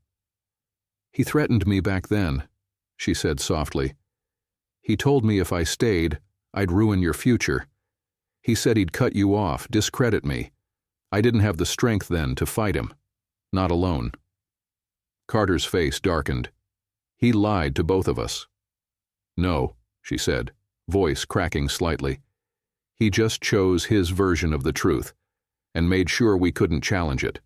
"He threatened me back then," she said softly. "He told me if I stayed, I'd ruin your future. He said he'd cut you off, discredit me. I didn't have the strength then to fight him. Not alone." Carter's face darkened. "He lied to both of us." "No," she said, voice cracking slightly. "He just chose his version of the truth, and made sure we couldn't challenge it."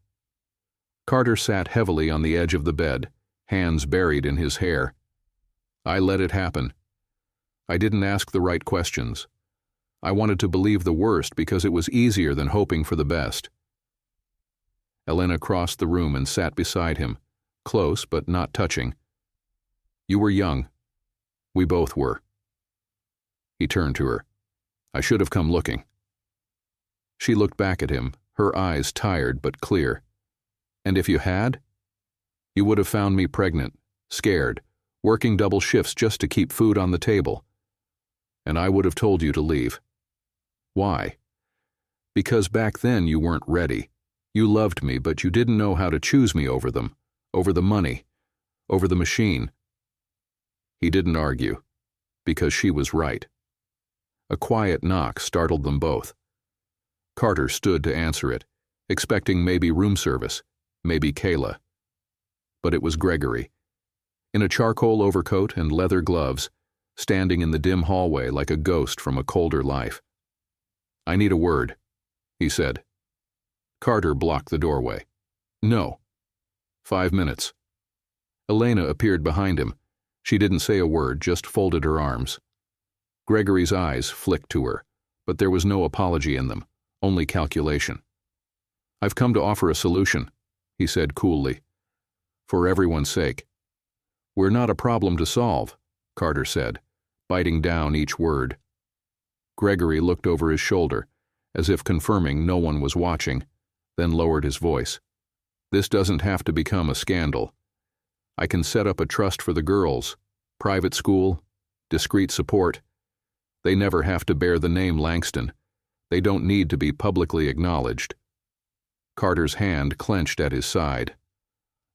Carter sat heavily on the edge of the bed, hands buried in his hair. "I let it happen. I didn't ask the right questions. I wanted to believe the worst because it was easier than hoping for the best." Elena crossed the room and sat beside him, close but not touching. "You were young. We both were. He turned to her. I should have come looking. She looked back at him, her eyes tired but clear. And if you had? You would have found me pregnant, scared, working double shifts just to keep food on the table. And I would have told you to leave. Why? Because back then you weren't ready. You loved me, but you didn't know how to choose me over them, over the money, over the machine. He didn't argue, because she was right. A quiet knock startled them both. Carter stood to answer it, expecting maybe room service, maybe Kayla. But it was Gregory, in a charcoal overcoat and leather gloves, standing in the dim hallway like a ghost from a colder life. I need a word, he said. Carter blocked the doorway. No. 5 minutes. Elena appeared behind him. She didn't say a word, just folded her arms. Gregory's eyes flicked to her, but there was no apology in them, only calculation. I've come to offer a solution, he said coolly. For everyone's sake. We're not a problem to solve, Carter said, biting down each word. Gregory looked over his shoulder, as if confirming no one was watching, then lowered his voice. This doesn't have to become a scandal. I can set up a trust for the girls, private school, discreet support. They never have to bear the name Langston. They don't need to be publicly acknowledged. Carter's hand clenched at his side.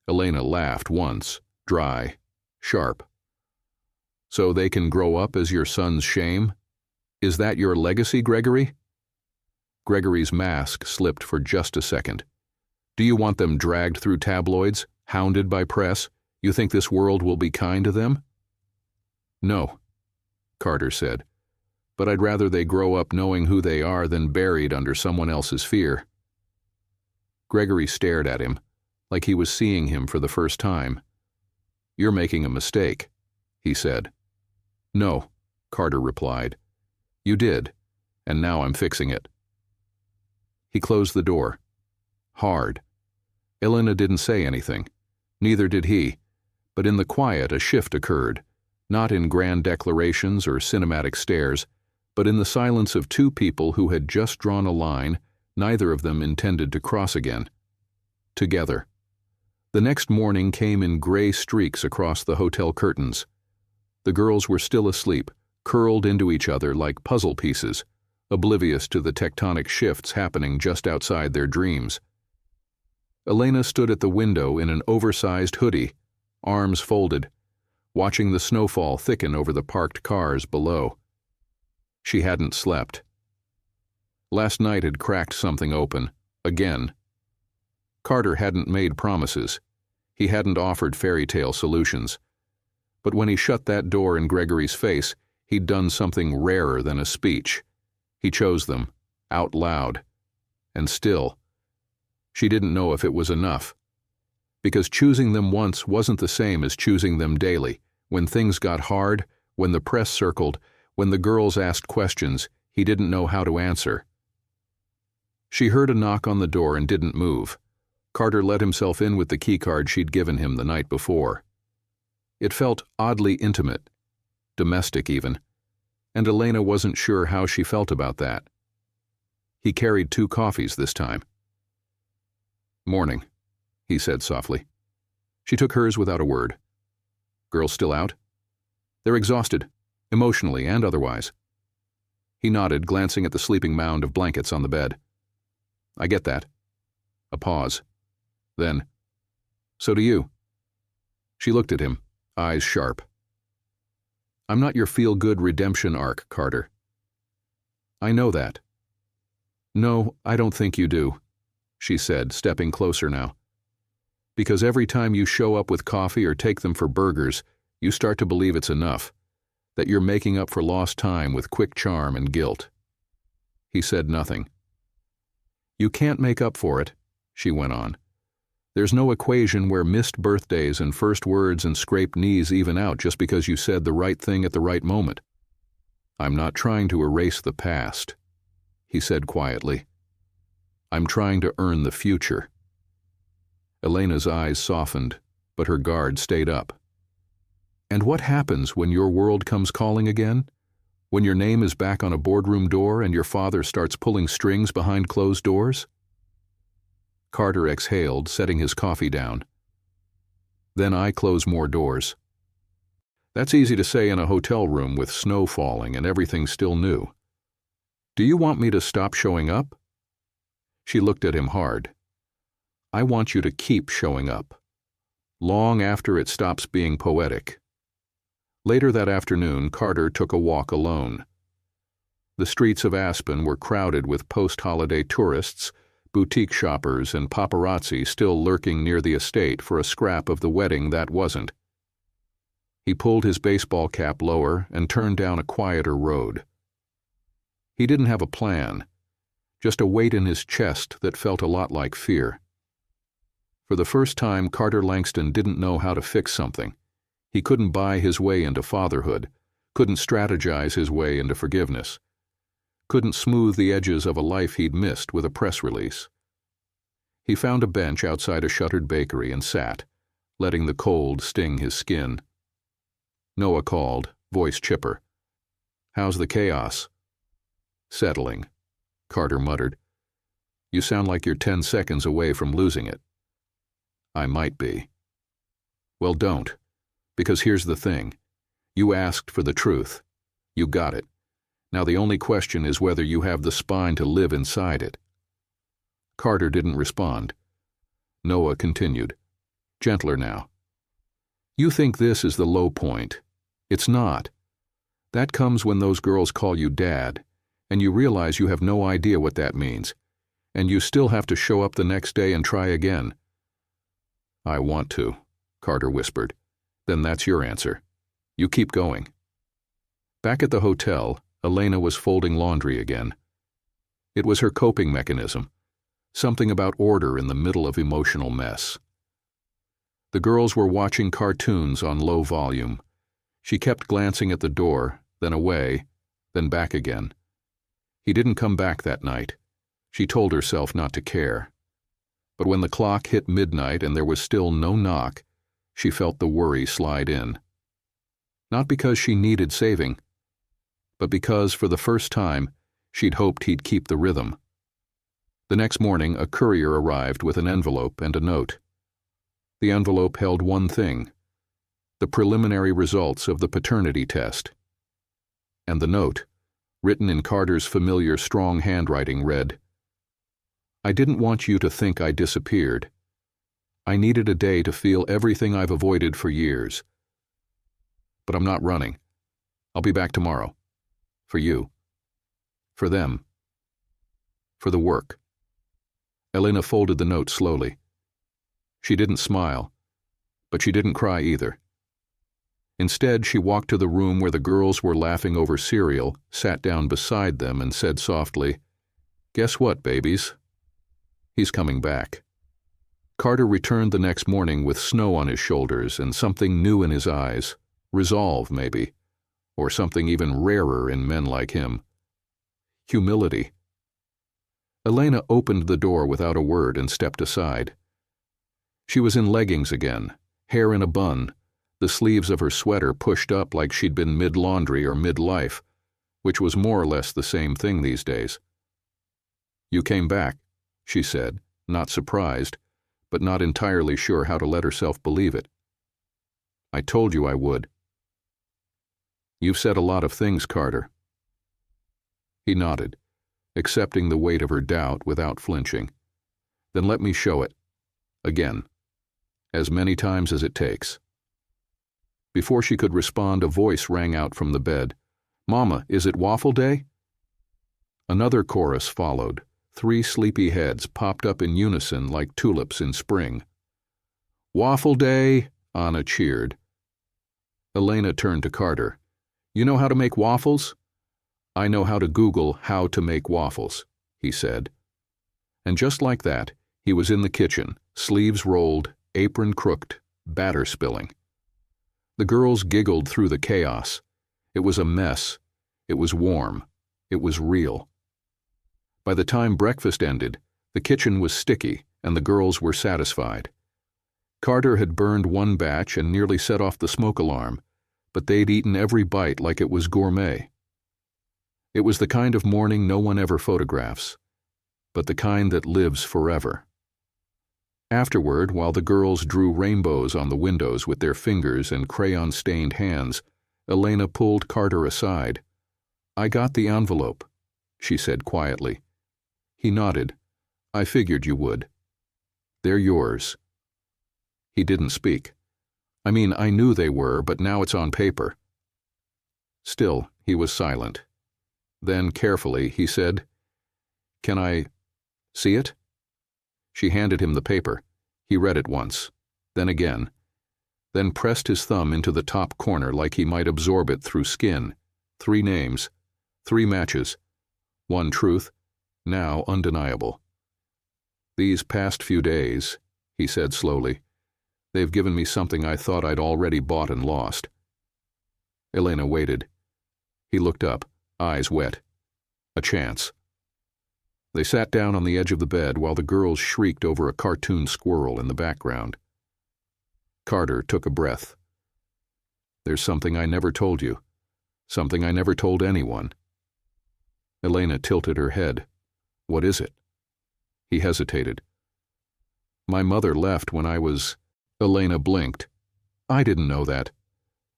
Elena laughed once, dry, sharp. So they can grow up as your son's shame? Is that your legacy, Gregory? Gregory's mask slipped for just a second. Do you want them dragged through tabloids, hounded by press? You think this world will be kind to them? No, Carter said, but I'd rather they grow up knowing who they are than buried under someone else's fear. Gregory stared at him, like he was seeing him for the first time. You're making a mistake, he said. No, Carter replied. You did, and now I'm fixing it. He closed the door. Hard. Elena didn't say anything. Neither did he. But in the quiet a shift occurred, not in grand declarations or cinematic stares, but in the silence of two people who had just drawn a line neither of them intended to cross again. Together. The next morning came in gray streaks across the hotel curtains. The girls were still asleep, curled into each other like puzzle pieces, oblivious to the tectonic shifts happening just outside their dreams. Elena stood at the window in an oversized hoodie, arms folded, watching the snowfall thicken over the parked cars below. She hadn't slept. Last night had cracked something open, again. Carter hadn't made promises. He hadn't offered fairy tale solutions. But when he shut that door in Gregory's face, he'd done something rarer than a speech. He chose them, out loud. And still, she didn't know if it was enough. Because choosing them once wasn't the same as choosing them daily. When things got hard, when the press circled, when the girls asked questions, he didn't know how to answer. She heard a knock on the door and didn't move. Carter let himself in with the keycard she'd given him the night before. It felt oddly intimate, domestic even, and Elena wasn't sure how she felt about that. He carried 2 coffees this time. Morning, he said softly. She took hers without a word. Girls still out? They're exhausted, emotionally and otherwise. He nodded, glancing at the sleeping mound of blankets on the bed. I get that. A pause. Then, so do you. She looked at him, eyes sharp. I'm not your feel-good redemption arc, Carter. I know that. No, I don't think you do, she said, stepping closer now. Because every time you show up with coffee or take them for burgers, you start to believe it's enough, that you're making up for lost time with quick charm and guilt. He said nothing. You can't make up for it, she went on. There's no equation where missed birthdays and first words and scraped knees even out just because you said the right thing at the right moment. I'm not trying to erase the past, he said quietly. I'm trying to earn the future. Elena's eyes softened, but her guard stayed up. And what happens when your world comes calling again? When your name is back on a boardroom door and your father starts pulling strings behind closed doors? Carter exhaled, setting his coffee down. Then I close more doors. That's easy to say in a hotel room with snow falling and everything still new. Do you want me to stop showing up? She looked at him hard. I want you to keep showing up, long after it stops being poetic. Later that afternoon, Carter took a walk alone. The streets of Aspen were crowded with post-holiday tourists, boutique shoppers, and paparazzi still lurking near the estate for a scrap of the wedding that wasn't. He pulled his baseball cap lower and turned down a quieter road. He didn't have a plan, just a weight in his chest that felt a lot like fear. For the first time, Carter Langston didn't know how to fix something. He couldn't buy his way into fatherhood, couldn't strategize his way into forgiveness, couldn't smooth the edges of a life he'd missed with a press release. He found a bench outside a shuttered bakery and sat, letting the cold sting his skin. Noah called, voice chipper. How's the chaos? Settling, Carter muttered. You sound like you're 10 seconds away from losing it. I might be. Well, don't. Because here's the thing. You asked for the truth. You got it. Now the only question is whether you have the spine to live inside it. Carter didn't respond. Noah continued. Gentler now. You think this is the low point. It's not. That comes when those girls call you Dad, and you realize you have no idea what that means, and you still have to show up the next day and try again. I want to, Carter whispered. Then that's your answer. You keep going. Back at the hotel, Elena was folding laundry again. It was her coping mechanism, something about order in the middle of emotional mess. The girls were watching cartoons on low volume. She kept glancing at the door, then away, then back again. He didn't come back that night. She told herself not to care. But when the clock hit midnight and there was still no knock, she felt the worry slide in. Not because she needed saving, but because, for the first time, she'd hoped he'd keep the rhythm. The next morning, a courier arrived with an envelope and a note. The envelope held one thing: the preliminary results of the paternity test. And the note, written in Carter's familiar strong handwriting, read, I didn't want you to think I disappeared. I needed a day to feel everything I've avoided for years. But I'm not running. I'll be back tomorrow. For you. For them. For the work. Elena folded the note slowly. She didn't smile, but she didn't cry either. Instead, she walked to the room where the girls were laughing over cereal, sat down beside them, and said softly, Guess what, babies? He's coming back. Carter returned the next morning with snow on his shoulders and something new in his eyes. Resolve, maybe. Or something even rarer in men like him. Humility. Elena opened the door without a word and stepped aside. She was in leggings again, hair in a bun, the sleeves of her sweater pushed up like she'd been mid-laundry or mid-life, which was more or less the same thing these days. You came back, she said, not surprised, but not entirely sure how to let herself believe it. I told you I would. You've said a lot of things, Carter. He nodded, accepting the weight of her doubt without flinching. Then let me show it. Again. As many times as it takes. Before she could respond, a voice rang out from the bed. Mama, is it waffle day? Another chorus followed. 3 sleepy heads popped up in unison like tulips in spring. Waffle day, Anna cheered. Elena turned to Carter. You know how to make waffles? I know how to Google how to make waffles, he said. And just like that, he was in the kitchen, sleeves rolled, apron crooked, batter spilling. The girls giggled through the chaos. It was a mess. It was warm. It was real. By the time breakfast ended, the kitchen was sticky and the girls were satisfied. Carter had burned one batch and nearly set off the smoke alarm, but they'd eaten every bite like it was gourmet. It was the kind of morning no one ever photographs, but the kind that lives forever. Afterward, while the girls drew rainbows on the windows with their fingers and crayon-stained hands, Elena pulled Carter aside. "I got the envelope," she said quietly. He nodded. "I figured you would. They're yours." He didn't speak. "I mean, I knew they were, but now it's on paper." Still, he was silent. Then, carefully, he said, "Can I see it?" She handed him the paper. He read it once, then again, then pressed his thumb into the top corner like he might absorb it through skin. 3 names, 3 matches, 1 truth, now undeniable. "These past few days," he said slowly, "they've given me something I thought I'd already bought and lost." Elena waited. He looked up, eyes wet. A chance. They sat down on the edge of the bed while the girls shrieked over a cartoon squirrel in the background. Carter took a breath. "There's something I never told you. Something I never told anyone." Elena tilted her head. "What is it?" He hesitated. "My mother left when I was—" Elena blinked. "I didn't know that.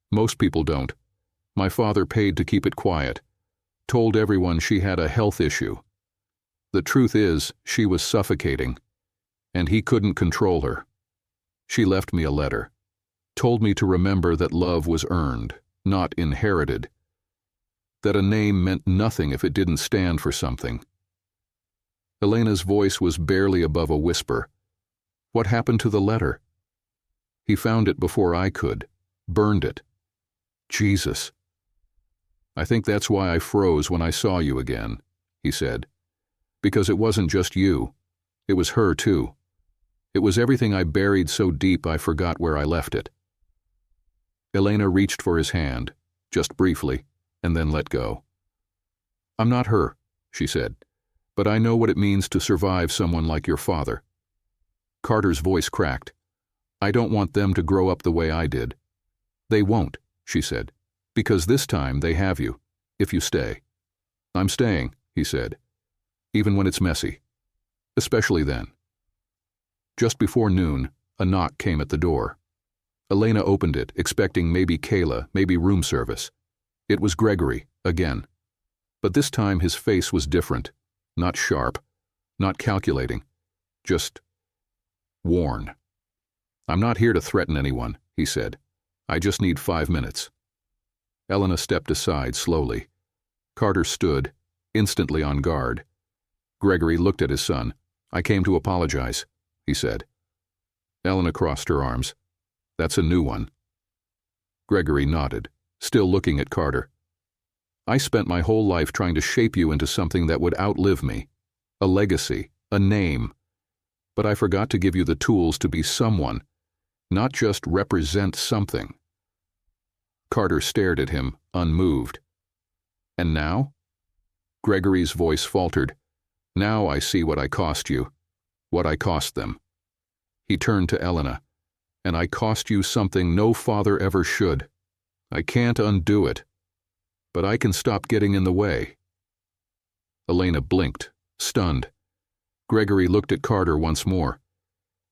Most people don't. My father paid to keep it quiet. Told everyone she had a health issue. The truth is, she was suffocating, and he couldn't control her. She left me a letter. Told me to remember that love was earned, not inherited. That a name meant nothing if it didn't stand for something." Elena's voice was barely above a whisper. "What happened to the letter?" "He found it before I could. Burned it." "Jesus." "I think that's why I froze when I saw you again," he said. "Because it wasn't just you. It was her, too. It was everything I buried so deep I forgot where I left it." Elena reached for his hand, just briefly, and then let go. "I'm not her," she said, "but I know what it means to survive someone like your father." Carter's voice cracked. "I don't want them to grow up the way I did." "They won't," she said, "because this time they have you, if you stay." "I'm staying," he said, "even when it's messy. Especially then." Just before noon, a knock came at the door. Elena opened it, expecting maybe Kayla, maybe room service. It was Gregory, again. But this time his face was different, not sharp, not calculating, just worn. "I'm not here to threaten anyone," he said. "I just need 5 minutes." Elena stepped aside slowly. Carter stood, instantly on guard. Gregory looked at his son. "I came to apologize," he said. Elena crossed her arms. "That's a new one." Gregory nodded, still looking at Carter. "I spent my whole life trying to shape you into something that would outlive me. A legacy, a name. But I forgot to give you the tools to be someone, not just represent something." Carter stared at him, unmoved. "And now?" Gregory's voice faltered. "Now I see what I cost you, what I cost them." He turned to Elena. "And I cost you something no father ever should. I can't undo it, but I can stop getting in the way." Elena blinked, stunned. Gregory looked at Carter once more.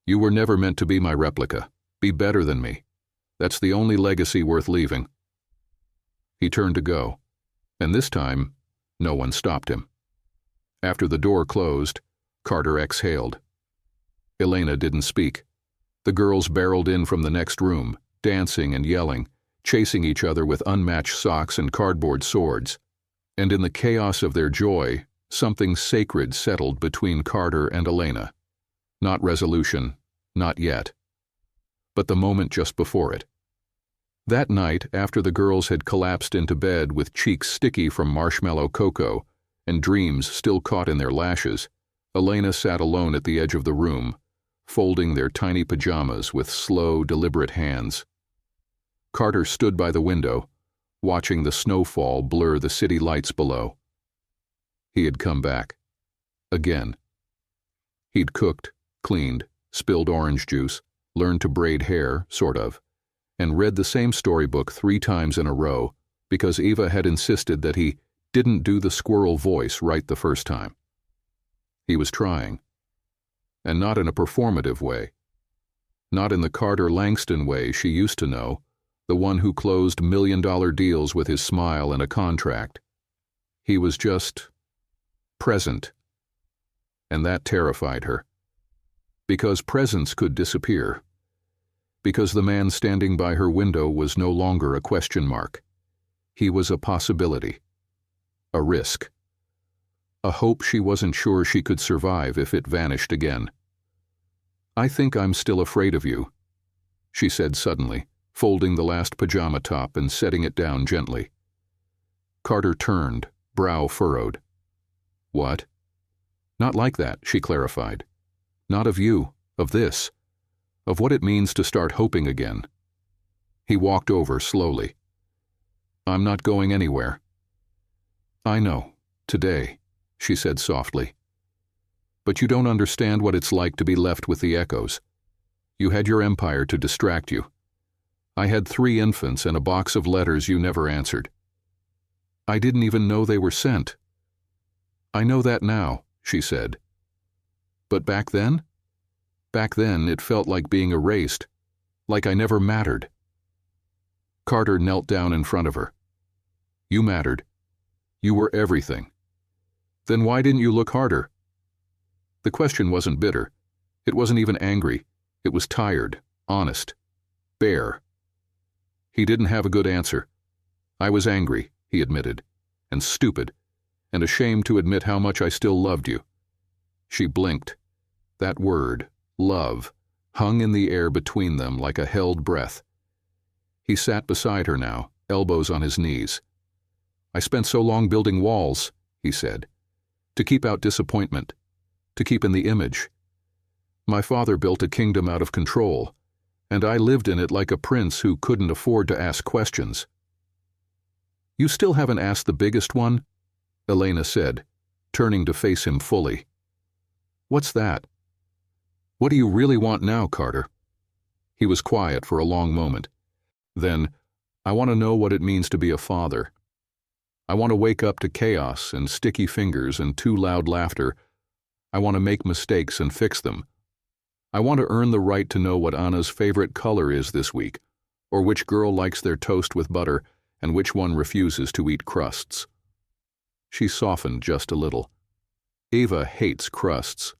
"You were never meant to be my replica. Be better than me. That's the only legacy worth leaving." He turned to go, and this time, no one stopped him. After the door closed, Carter exhaled. Elena didn't speak. The girls barreled in from the next room, dancing and yelling, chasing each other with unmatched socks and cardboard swords. And in the chaos of their joy, something sacred settled between Carter and Elena. Not resolution, not yet, but the moment just before it. That night, after the girls had collapsed into bed with cheeks sticky from marshmallow cocoa and dreams still caught in their lashes, Elena sat alone at the edge of the room, folding their tiny pajamas with slow, deliberate hands. Carter stood by the window, watching the snowfall blur the city lights below. He had come back. Again. He'd cooked, cleaned, spilled orange juice, learned to braid hair, sort of, and read the same storybook 3 times in a row because Eva had insisted that he didn't do the squirrel voice right the first time. He was trying, and not in a performative way. Not in the Carter Langston way she used to know, the one who closed million-dollar deals with his smile and a contract. He was just present, and that terrified her. Because presence could disappear. Because the man standing by her window was no longer a question mark. He was a possibility. A risk. A hope she wasn't sure she could survive if it vanished again. "I think I'm still afraid of you," she said suddenly, folding the last pajama top and setting it down gently. Carter turned, brow furrowed. "What?" "Not like that," she clarified. "Not of you, of this, of what it means to start hoping again." He walked over slowly. "I'm not going anywhere." "I know, today," she said softly. "But you don't understand what it's like to be left with the echoes. You had your empire to distract you. I had 3 infants and a box of letters you never answered. I didn't even know they were sent." "I know that now," she said. "But back then? Back then it felt like being erased, like I never mattered." Carter knelt down in front of her. "You mattered. You were everything. Then why didn't you look harder?" The question wasn't bitter. It wasn't even angry. It was tired, honest, bare. He didn't have a good answer. "I was angry," he admitted, "and stupid, and ashamed to admit how much I still loved you." She blinked. That word, love, hung in the air between them like a held breath. He sat beside her now, elbows on his knees. "I spent so long building walls," he said, "to keep out disappointment, to keep in the image. My father built a kingdom out of control, and I lived in it like a prince who couldn't afford to ask questions." "You still haven't asked the biggest one?" Elena said, turning to face him fully. "What's that?" "What do you really want now, Carter?" He was quiet for a long moment. Then, "I want to know what it means to be a father. I want to wake up to chaos and sticky fingers and too loud laughter. I want to make mistakes and fix them. I want to earn the right to know what Anna's favorite color is this week, or which girl likes their toast with butter and which one refuses to eat crusts." She softened just a little. "Eva hates crusts."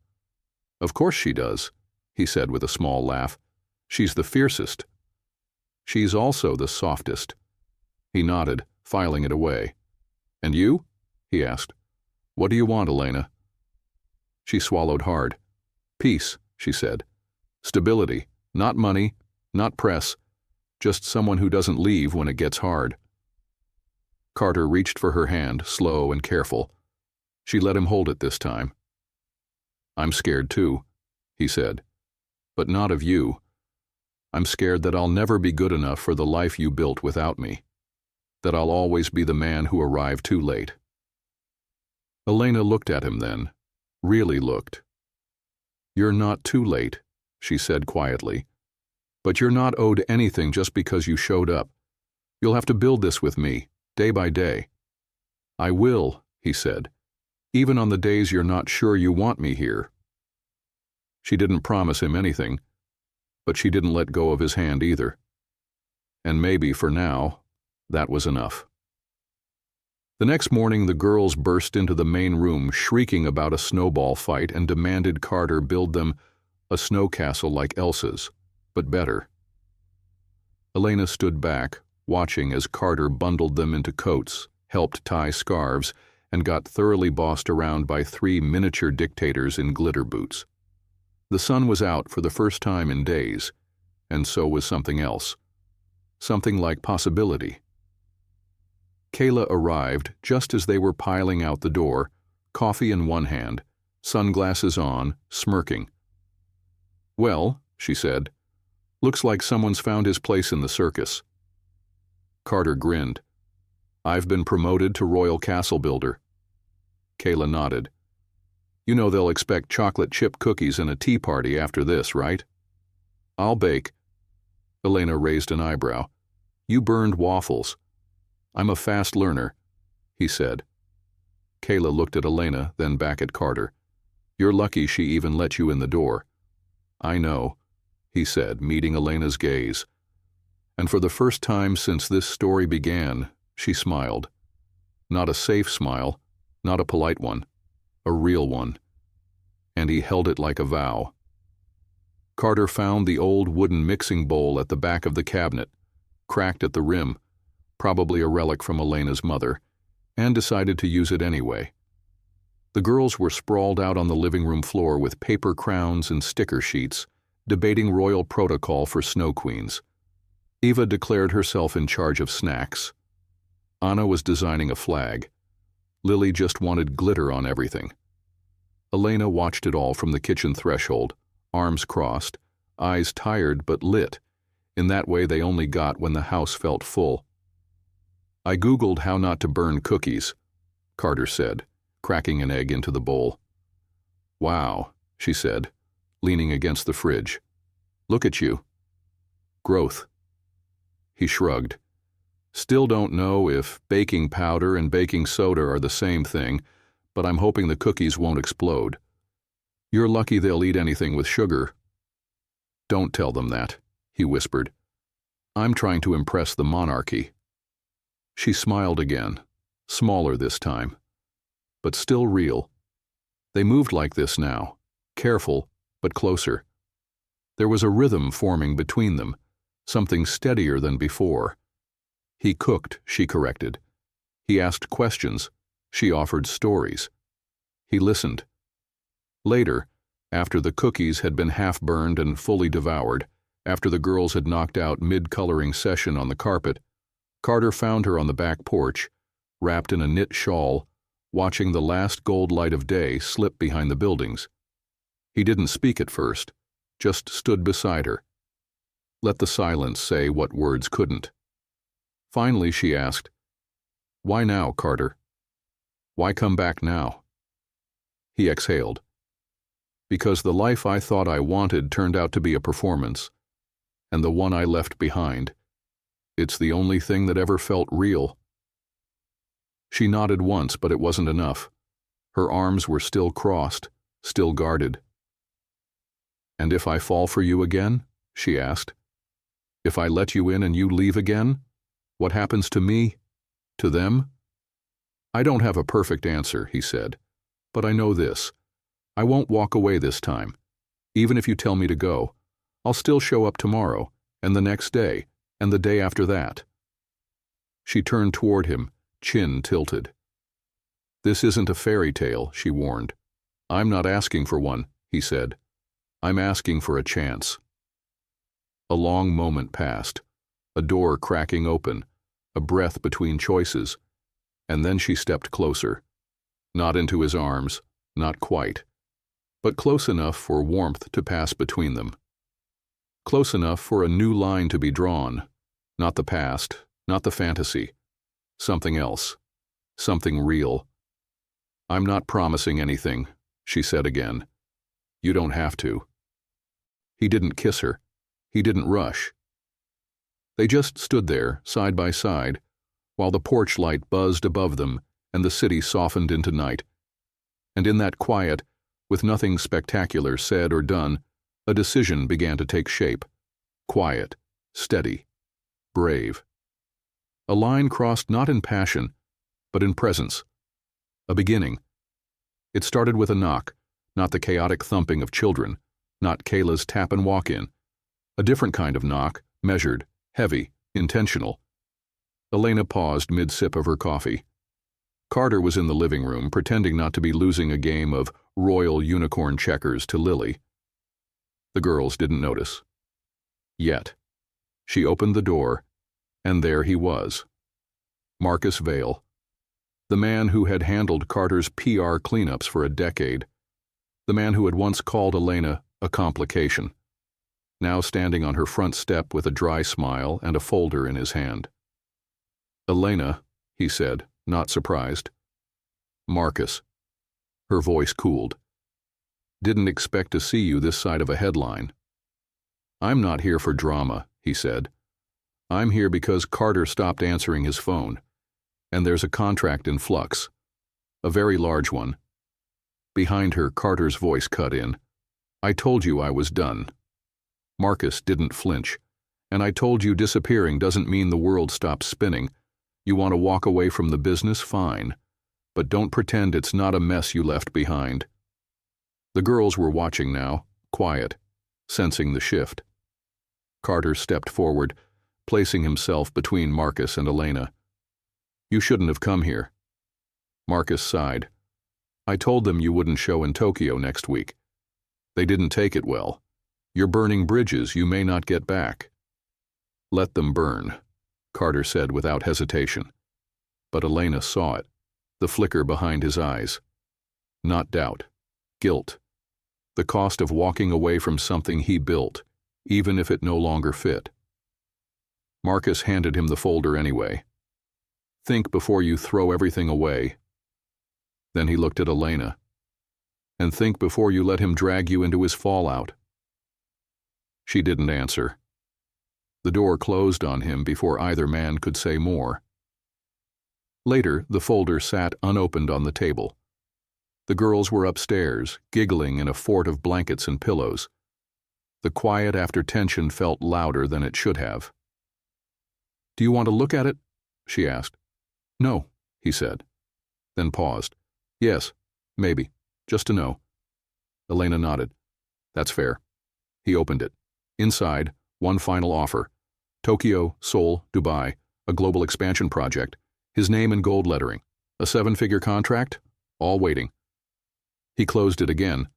"Of course she does," he said with a small laugh. "She's the fiercest." "She's also the softest." He nodded, filing it away. "And you?" he asked. "What do you want, Elena?" She swallowed hard. "Peace," she said. "Stability, not money, not press, just someone who doesn't leave when it gets hard." Carter reached for her hand, slow and careful. She let him hold it this time. "I'm scared too," he said. "But not of you. I'm scared that I'll never be good enough for the life you built without me. That I'll always be the man who arrived too late." Elena looked at him then, really looked. "You're not too late," she said quietly. "But you're not owed anything just because you showed up. You'll have to build this with me, day by day." "I will," he said, "even on the days you're not sure you want me here." She didn't promise him anything, but she didn't let go of his hand either. And maybe, for now, that was enough. The next morning, the girls burst into the main room shrieking about a snowball fight and demanded Carter build them a snow castle like Elsa's, but better. Elena stood back, watching as Carter bundled them into coats, helped tie scarves, and got thoroughly bossed around by 3 miniature dictators in glitter boots. The sun was out for the first time in days, and so was something else. Something like possibility. Kayla arrived just as they were piling out the door, coffee in one hand, sunglasses on, smirking. "Well," she said, "looks like someone's found his place in the circus." Carter grinned. "I've been promoted to Royal Castle Builder." Kayla nodded. "You know they'll expect chocolate chip cookies and a tea party after this, right?" "I'll bake." Elena raised an eyebrow. You burned waffles. I'm a fast learner, he said. Kayla looked at Elena, then back at Carter. You're lucky she even let you in the door. I know, he said, meeting Elena's gaze. And for the first time since this story began, she smiled. Not a safe smile, not a polite one, a real one. And he held it like a vow. Carter found the old wooden mixing bowl at the back of the cabinet, cracked at the rim, probably a relic from Elena's mother, and decided to use it anyway. The girls were sprawled out on the living room floor with paper crowns and sticker sheets, debating royal protocol for snow queens. Eva declared herself in charge of snacks. Anna was designing a flag. Lily just wanted glitter on everything. Elena watched it all from the kitchen threshold, arms crossed, eyes tired but lit. In that way they only got when the house felt full. I Googled how not to burn cookies, Carter said, cracking an egg into the bowl. Wow, she said, leaning against the fridge. Look at you. Growth. He shrugged. Still don't know if baking powder and baking soda are the same thing, but I'm hoping the cookies won't explode. You're lucky they'll eat anything with sugar. Don't tell them that, he whispered. I'm trying to impress the monarchy. She smiled again, smaller this time, but still real. They moved like this now, careful but closer. There was a rhythm forming between them, something steadier than before. He cooked, she corrected. He asked questions, she offered stories. He listened. Later, after the cookies had been half burned and fully devoured, after the girls had knocked out mid-coloring session on the carpet, Carter found her on the back porch, wrapped in a knit shawl, watching the last gold light of day slip behind the buildings. He didn't speak at first, just stood beside her. Let the silence say what words couldn't. Finally, she asked, Why now, Carter? Why come back now? He exhaled. Because the life I thought I wanted turned out to be a performance, and the one I left behind, it's the only thing that ever felt real. She nodded once, but it wasn't enough. Her arms were still crossed, still guarded. And if I fall for you again? She asked. If I let you in and you leave again? What happens to me? To them? I don't have a perfect answer, he said, but I know this. I won't walk away this time. Even if you tell me to go, I'll still show up tomorrow, and the next day, and the day after that. She turned toward him, chin tilted. This isn't a fairy tale, she warned. I'm not asking for one, he said. I'm asking for a chance. A long moment passed, a door cracking open, a breath between choices, and then she stepped closer. Not into his arms, not quite, but close enough for warmth to pass between them. Close enough for a new line to be drawn, not the past, not the fantasy, something else, something real. I'm not promising anything, she said again. You don't have to. He didn't kiss her. He didn't rush. They just stood there, side by side, while the porch light buzzed above them and the city softened into night. And in that quiet, with nothing spectacular said or done, a decision began to take shape. Quiet, steady, brave. A line crossed not in passion, but in presence. A beginning. It started with a knock, not the chaotic thumping of children, not Kayla's tap and walk in. A different kind of knock, measured, heavy, intentional. Elena paused mid-sip of her coffee. Carter was in the living room, pretending not to be losing a game of royal unicorn checkers to Lily. The girls didn't notice. Yet. She opened the door, and there he was. Marcus Vale. The man who had handled Carter's PR cleanups for a decade. The man who had once called Elena a complication. Now standing on her front step with a dry smile and a folder in his hand. Elena, he said, not surprised. Marcus. Her voice cooled. Didn't expect to see you this side of a headline. I'm not here for drama, he said. I'm here because Carter stopped answering his phone, and there's a contract in flux. A very large one. Behind her, Carter's voice cut in. I told you I was done. Marcus didn't flinch. And I told you disappearing doesn't mean the world stops spinning. You want to walk away from the business? Fine. But don't pretend it's not a mess you left behind. The girls were watching now, quiet, sensing the shift. Carter stepped forward, placing himself between Marcus and Elena. You shouldn't have come here. Marcus sighed. I told them you wouldn't show in Tokyo next week. They didn't take it well. You're burning bridges you may not get back. Let them burn, Carter said without hesitation. But Elena saw it, the flicker behind his eyes. Not doubt, guilt. The cost of walking away from something he built, even if it no longer fit. Marcus handed him the folder anyway. Think before you throw everything away. Then he looked at Elena. And think before you let him drag you into his fallout. She didn't answer. The door closed on him before either man could say more. Later, the folder sat unopened on the table. The girls were upstairs, giggling in a fort of blankets and pillows. The quiet after tension felt louder than it should have. Do you want to look at it? She asked. No, he said. Then paused. Yes, maybe, just to know. Elena nodded. That's fair. He opened it. Inside, one final offer. Tokyo, Seoul, Dubai, a global expansion project. His name in gold lettering. A 7-figure contract, all waiting. He closed it again.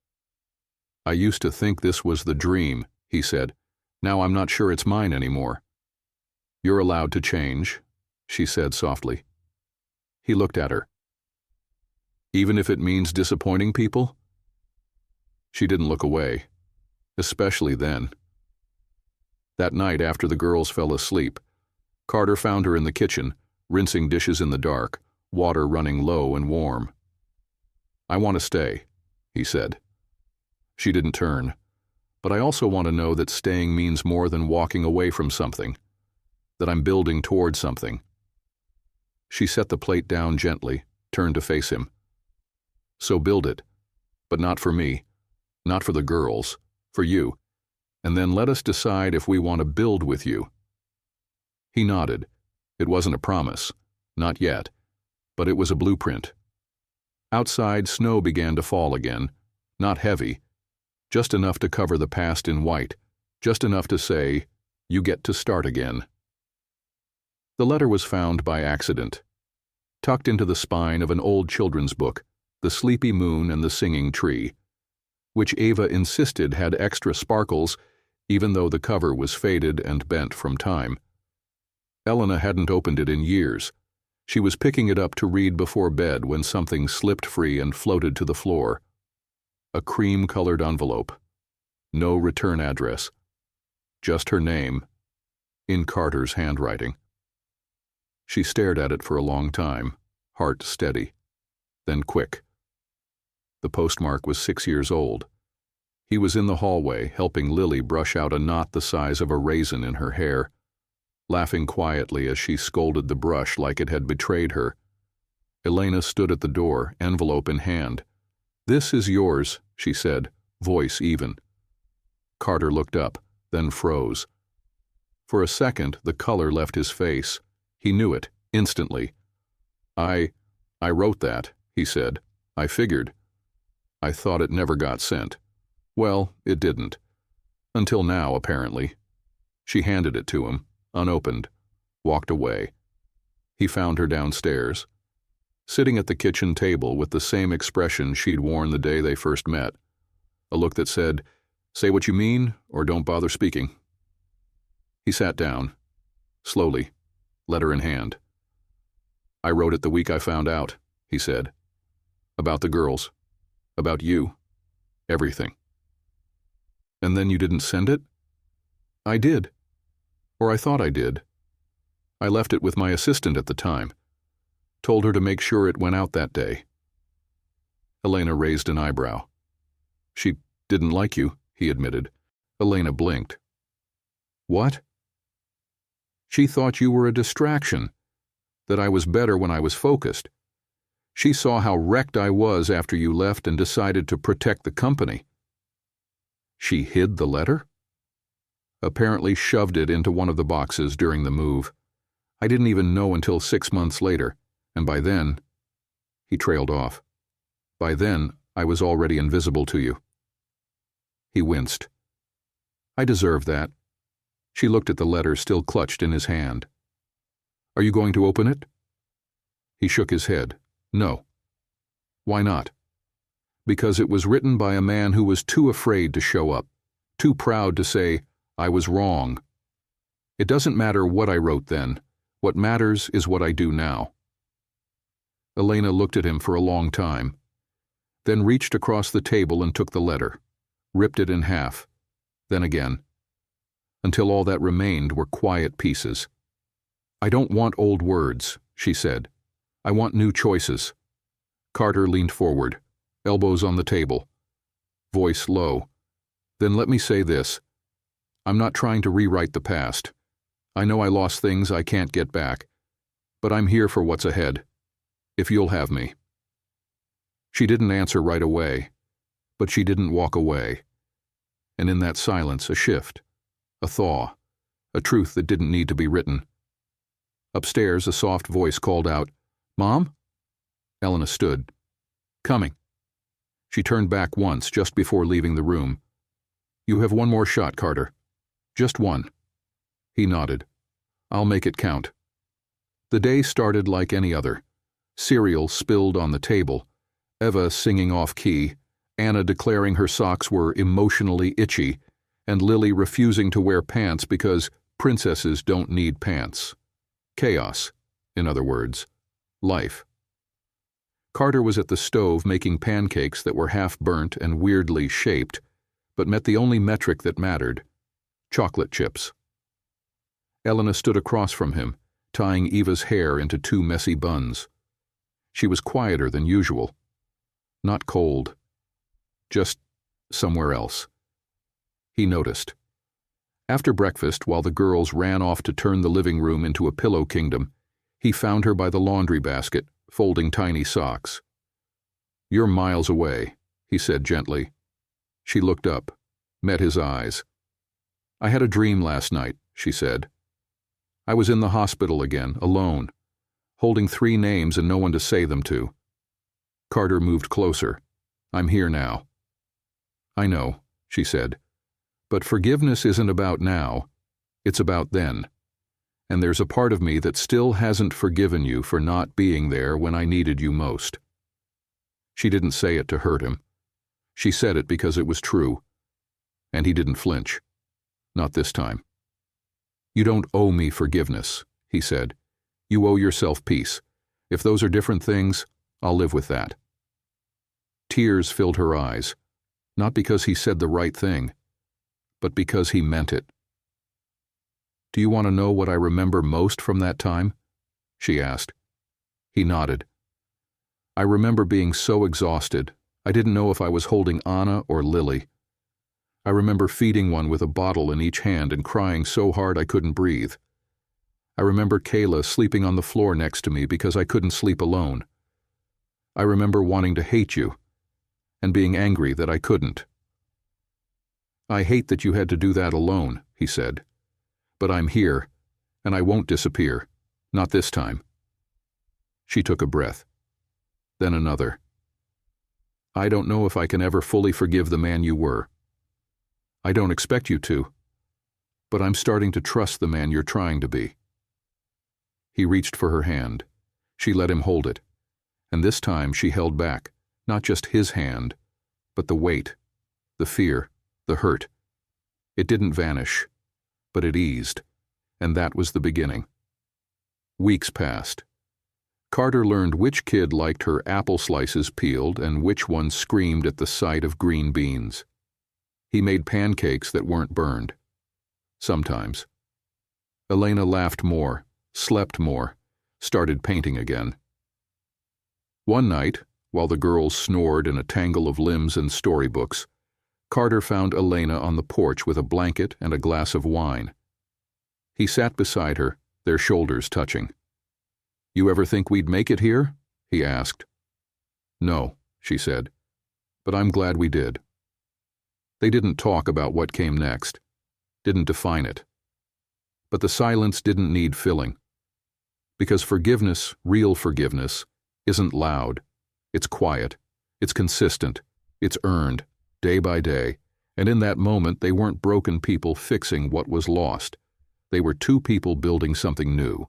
I used to think this was the dream, he said. Now I'm not sure it's mine anymore. You're allowed to change, she said softly. He looked at her. Even if it means disappointing people? She didn't look away, especially then. That night after the girls fell asleep, Carter found her in the kitchen, rinsing dishes in the dark, water running low and warm. I want to stay, he said. She didn't turn, but I also want to know that staying means more than walking away from something, that I'm building toward something. She set the plate down gently, turned to face him. So build it, but not for me, not for the girls, for you, and then let us decide if we want to build with you. He nodded. It wasn't a promise, not yet, but it was a blueprint. Outside, snow began to fall again, not heavy, just enough to cover the past in white, just enough to say, you get to start again. The letter was found by accident, tucked into the spine of an old children's book, The Sleepy Moon and the Singing Tree, which Ava insisted had extra sparkles, even though the cover was faded and bent from time. Elena hadn't opened it in years. She was picking it up to read before bed when something slipped free and floated to the floor. A cream-colored envelope. No return address. Just her name, in Carter's handwriting. She stared at it for a long time, heart steady, then quick. The postmark was 6 years old. He was in the hallway, helping Lily brush out a knot the size of a raisin in her hair, laughing quietly as she scolded the brush like it had betrayed her. Elena stood at the door, envelope in hand. This is yours, she said, voice even. Carter looked up, then froze. For a second, the color left his face. He knew it, instantly. I wrote that, he said. I figured. I thought it never got sent. Well, it didn't. Until now, apparently. She handed it to him, unopened, walked away. He found her downstairs, sitting at the kitchen table with the same expression she'd worn the day they first met, a look that said, say what you mean or don't bother speaking. He sat down, slowly, letter in hand. I wrote it the week I found out, he said. About the girls. About you. Everything. And then you didn't send it? I did. Or I thought I did. I left it with my assistant at the time. Told her to make sure it went out that day. Elena raised an eyebrow. She didn't like you, he admitted. Elena blinked. What? She thought you were a distraction, that I was better when I was focused. She saw how wrecked I was after you left and decided to protect the company. She hid the letter? Apparently shoved it into one of the boxes during the move. I didn't even know until 6 months later, and by then, he trailed off. By then, I was already invisible to you. He winced. I deserve that. She looked at the letter still clutched in his hand. Are you going to open it? He shook his head. No. Why not? Because it was written by a man who was too afraid to show up, too proud to say, I was wrong. It doesn't matter what I wrote then. What matters is what I do now. Elena looked at him for a long time, then reached across the table and took the letter, ripped it in half, then again, until all that remained were quiet pieces. I don't want old words, she said. I want new choices. Carter leaned forward, elbows on the table, voice low. Then let me say this. I'm not trying to rewrite the past. I know I lost things I can't get back, but I'm here for what's ahead, if you'll have me. She didn't answer right away, but she didn't walk away. And in that silence, a shift, a thaw, a truth that didn't need to be written. Upstairs, a soft voice called out, Mom? Elena stood. Coming. She turned back once, just before leaving the room. You have one more shot, Carter. Just one. He nodded. I'll make it count. The day started like any other. Cereal spilled on the table, Eva singing off-key, Anna declaring her socks were emotionally itchy, and Lily refusing to wear pants because princesses don't need pants. Chaos, in other words. Life. Carter was at the stove making pancakes that were half-burnt and weirdly shaped, but met the only metric that mattered: chocolate chips. Elena stood across from him, tying Eva's hair into 2 messy buns. She was quieter than usual. Not cold. Just somewhere else. He noticed. After breakfast, while the girls ran off to turn the living room into a pillow kingdom, he found her by the laundry basket, folding tiny socks. You're miles away, he said gently. She looked up, met his eyes. I had a dream last night, she said. I was in the hospital again, alone, holding 3 names and no one to say them to. Carter moved closer. I'm here now. I know, she said, but forgiveness isn't about now, it's about then. And there's a part of me that still hasn't forgiven you for not being there when I needed you most. She didn't say it to hurt him. She said it because it was true. And he didn't flinch. Not this time. You don't owe me forgiveness, he said. You owe yourself peace. If those are different things, I'll live with that. Tears filled her eyes, not because he said the right thing, but because he meant it. Do you want to know what I remember most from that time? She asked. He nodded. I remember being so exhausted, I didn't know if I was holding Anna or Lily. I remember feeding one with a bottle in each hand and crying so hard I couldn't breathe. I remember Kayla sleeping on the floor next to me because I couldn't sleep alone. I remember wanting to hate you and being angry that I couldn't. I hate that you had to do that alone, he said. But I'm here, and I won't disappear. Not this time. She took a breath. Then another. I don't know if I can ever fully forgive the man you were. I don't expect you to, but I'm starting to trust the man you're trying to be. He reached for her hand. She let him hold it, and this time she held back, not just his hand, but the weight, the fear, the hurt. It didn't vanish, but it eased, and that was the beginning. Weeks passed. Carter learned which kid liked her apple slices peeled and which one screamed at the sight of green beans. He made pancakes that weren't burned. Sometimes. Elena laughed more, slept more, started painting again. One night, while the girls snored in a tangle of limbs and storybooks, Carter found Elena on the porch with a blanket and a glass of wine. He sat beside her, their shoulders touching. "You ever think we'd make it here?" he asked. "No," she said, "but I'm glad we did." They didn't talk about what came next, didn't define it. But the silence didn't need filling. Because forgiveness, real forgiveness, isn't loud. It's quiet. It's consistent. It's earned, day by day. And in that moment, they weren't broken people fixing what was lost. They were two people building something new.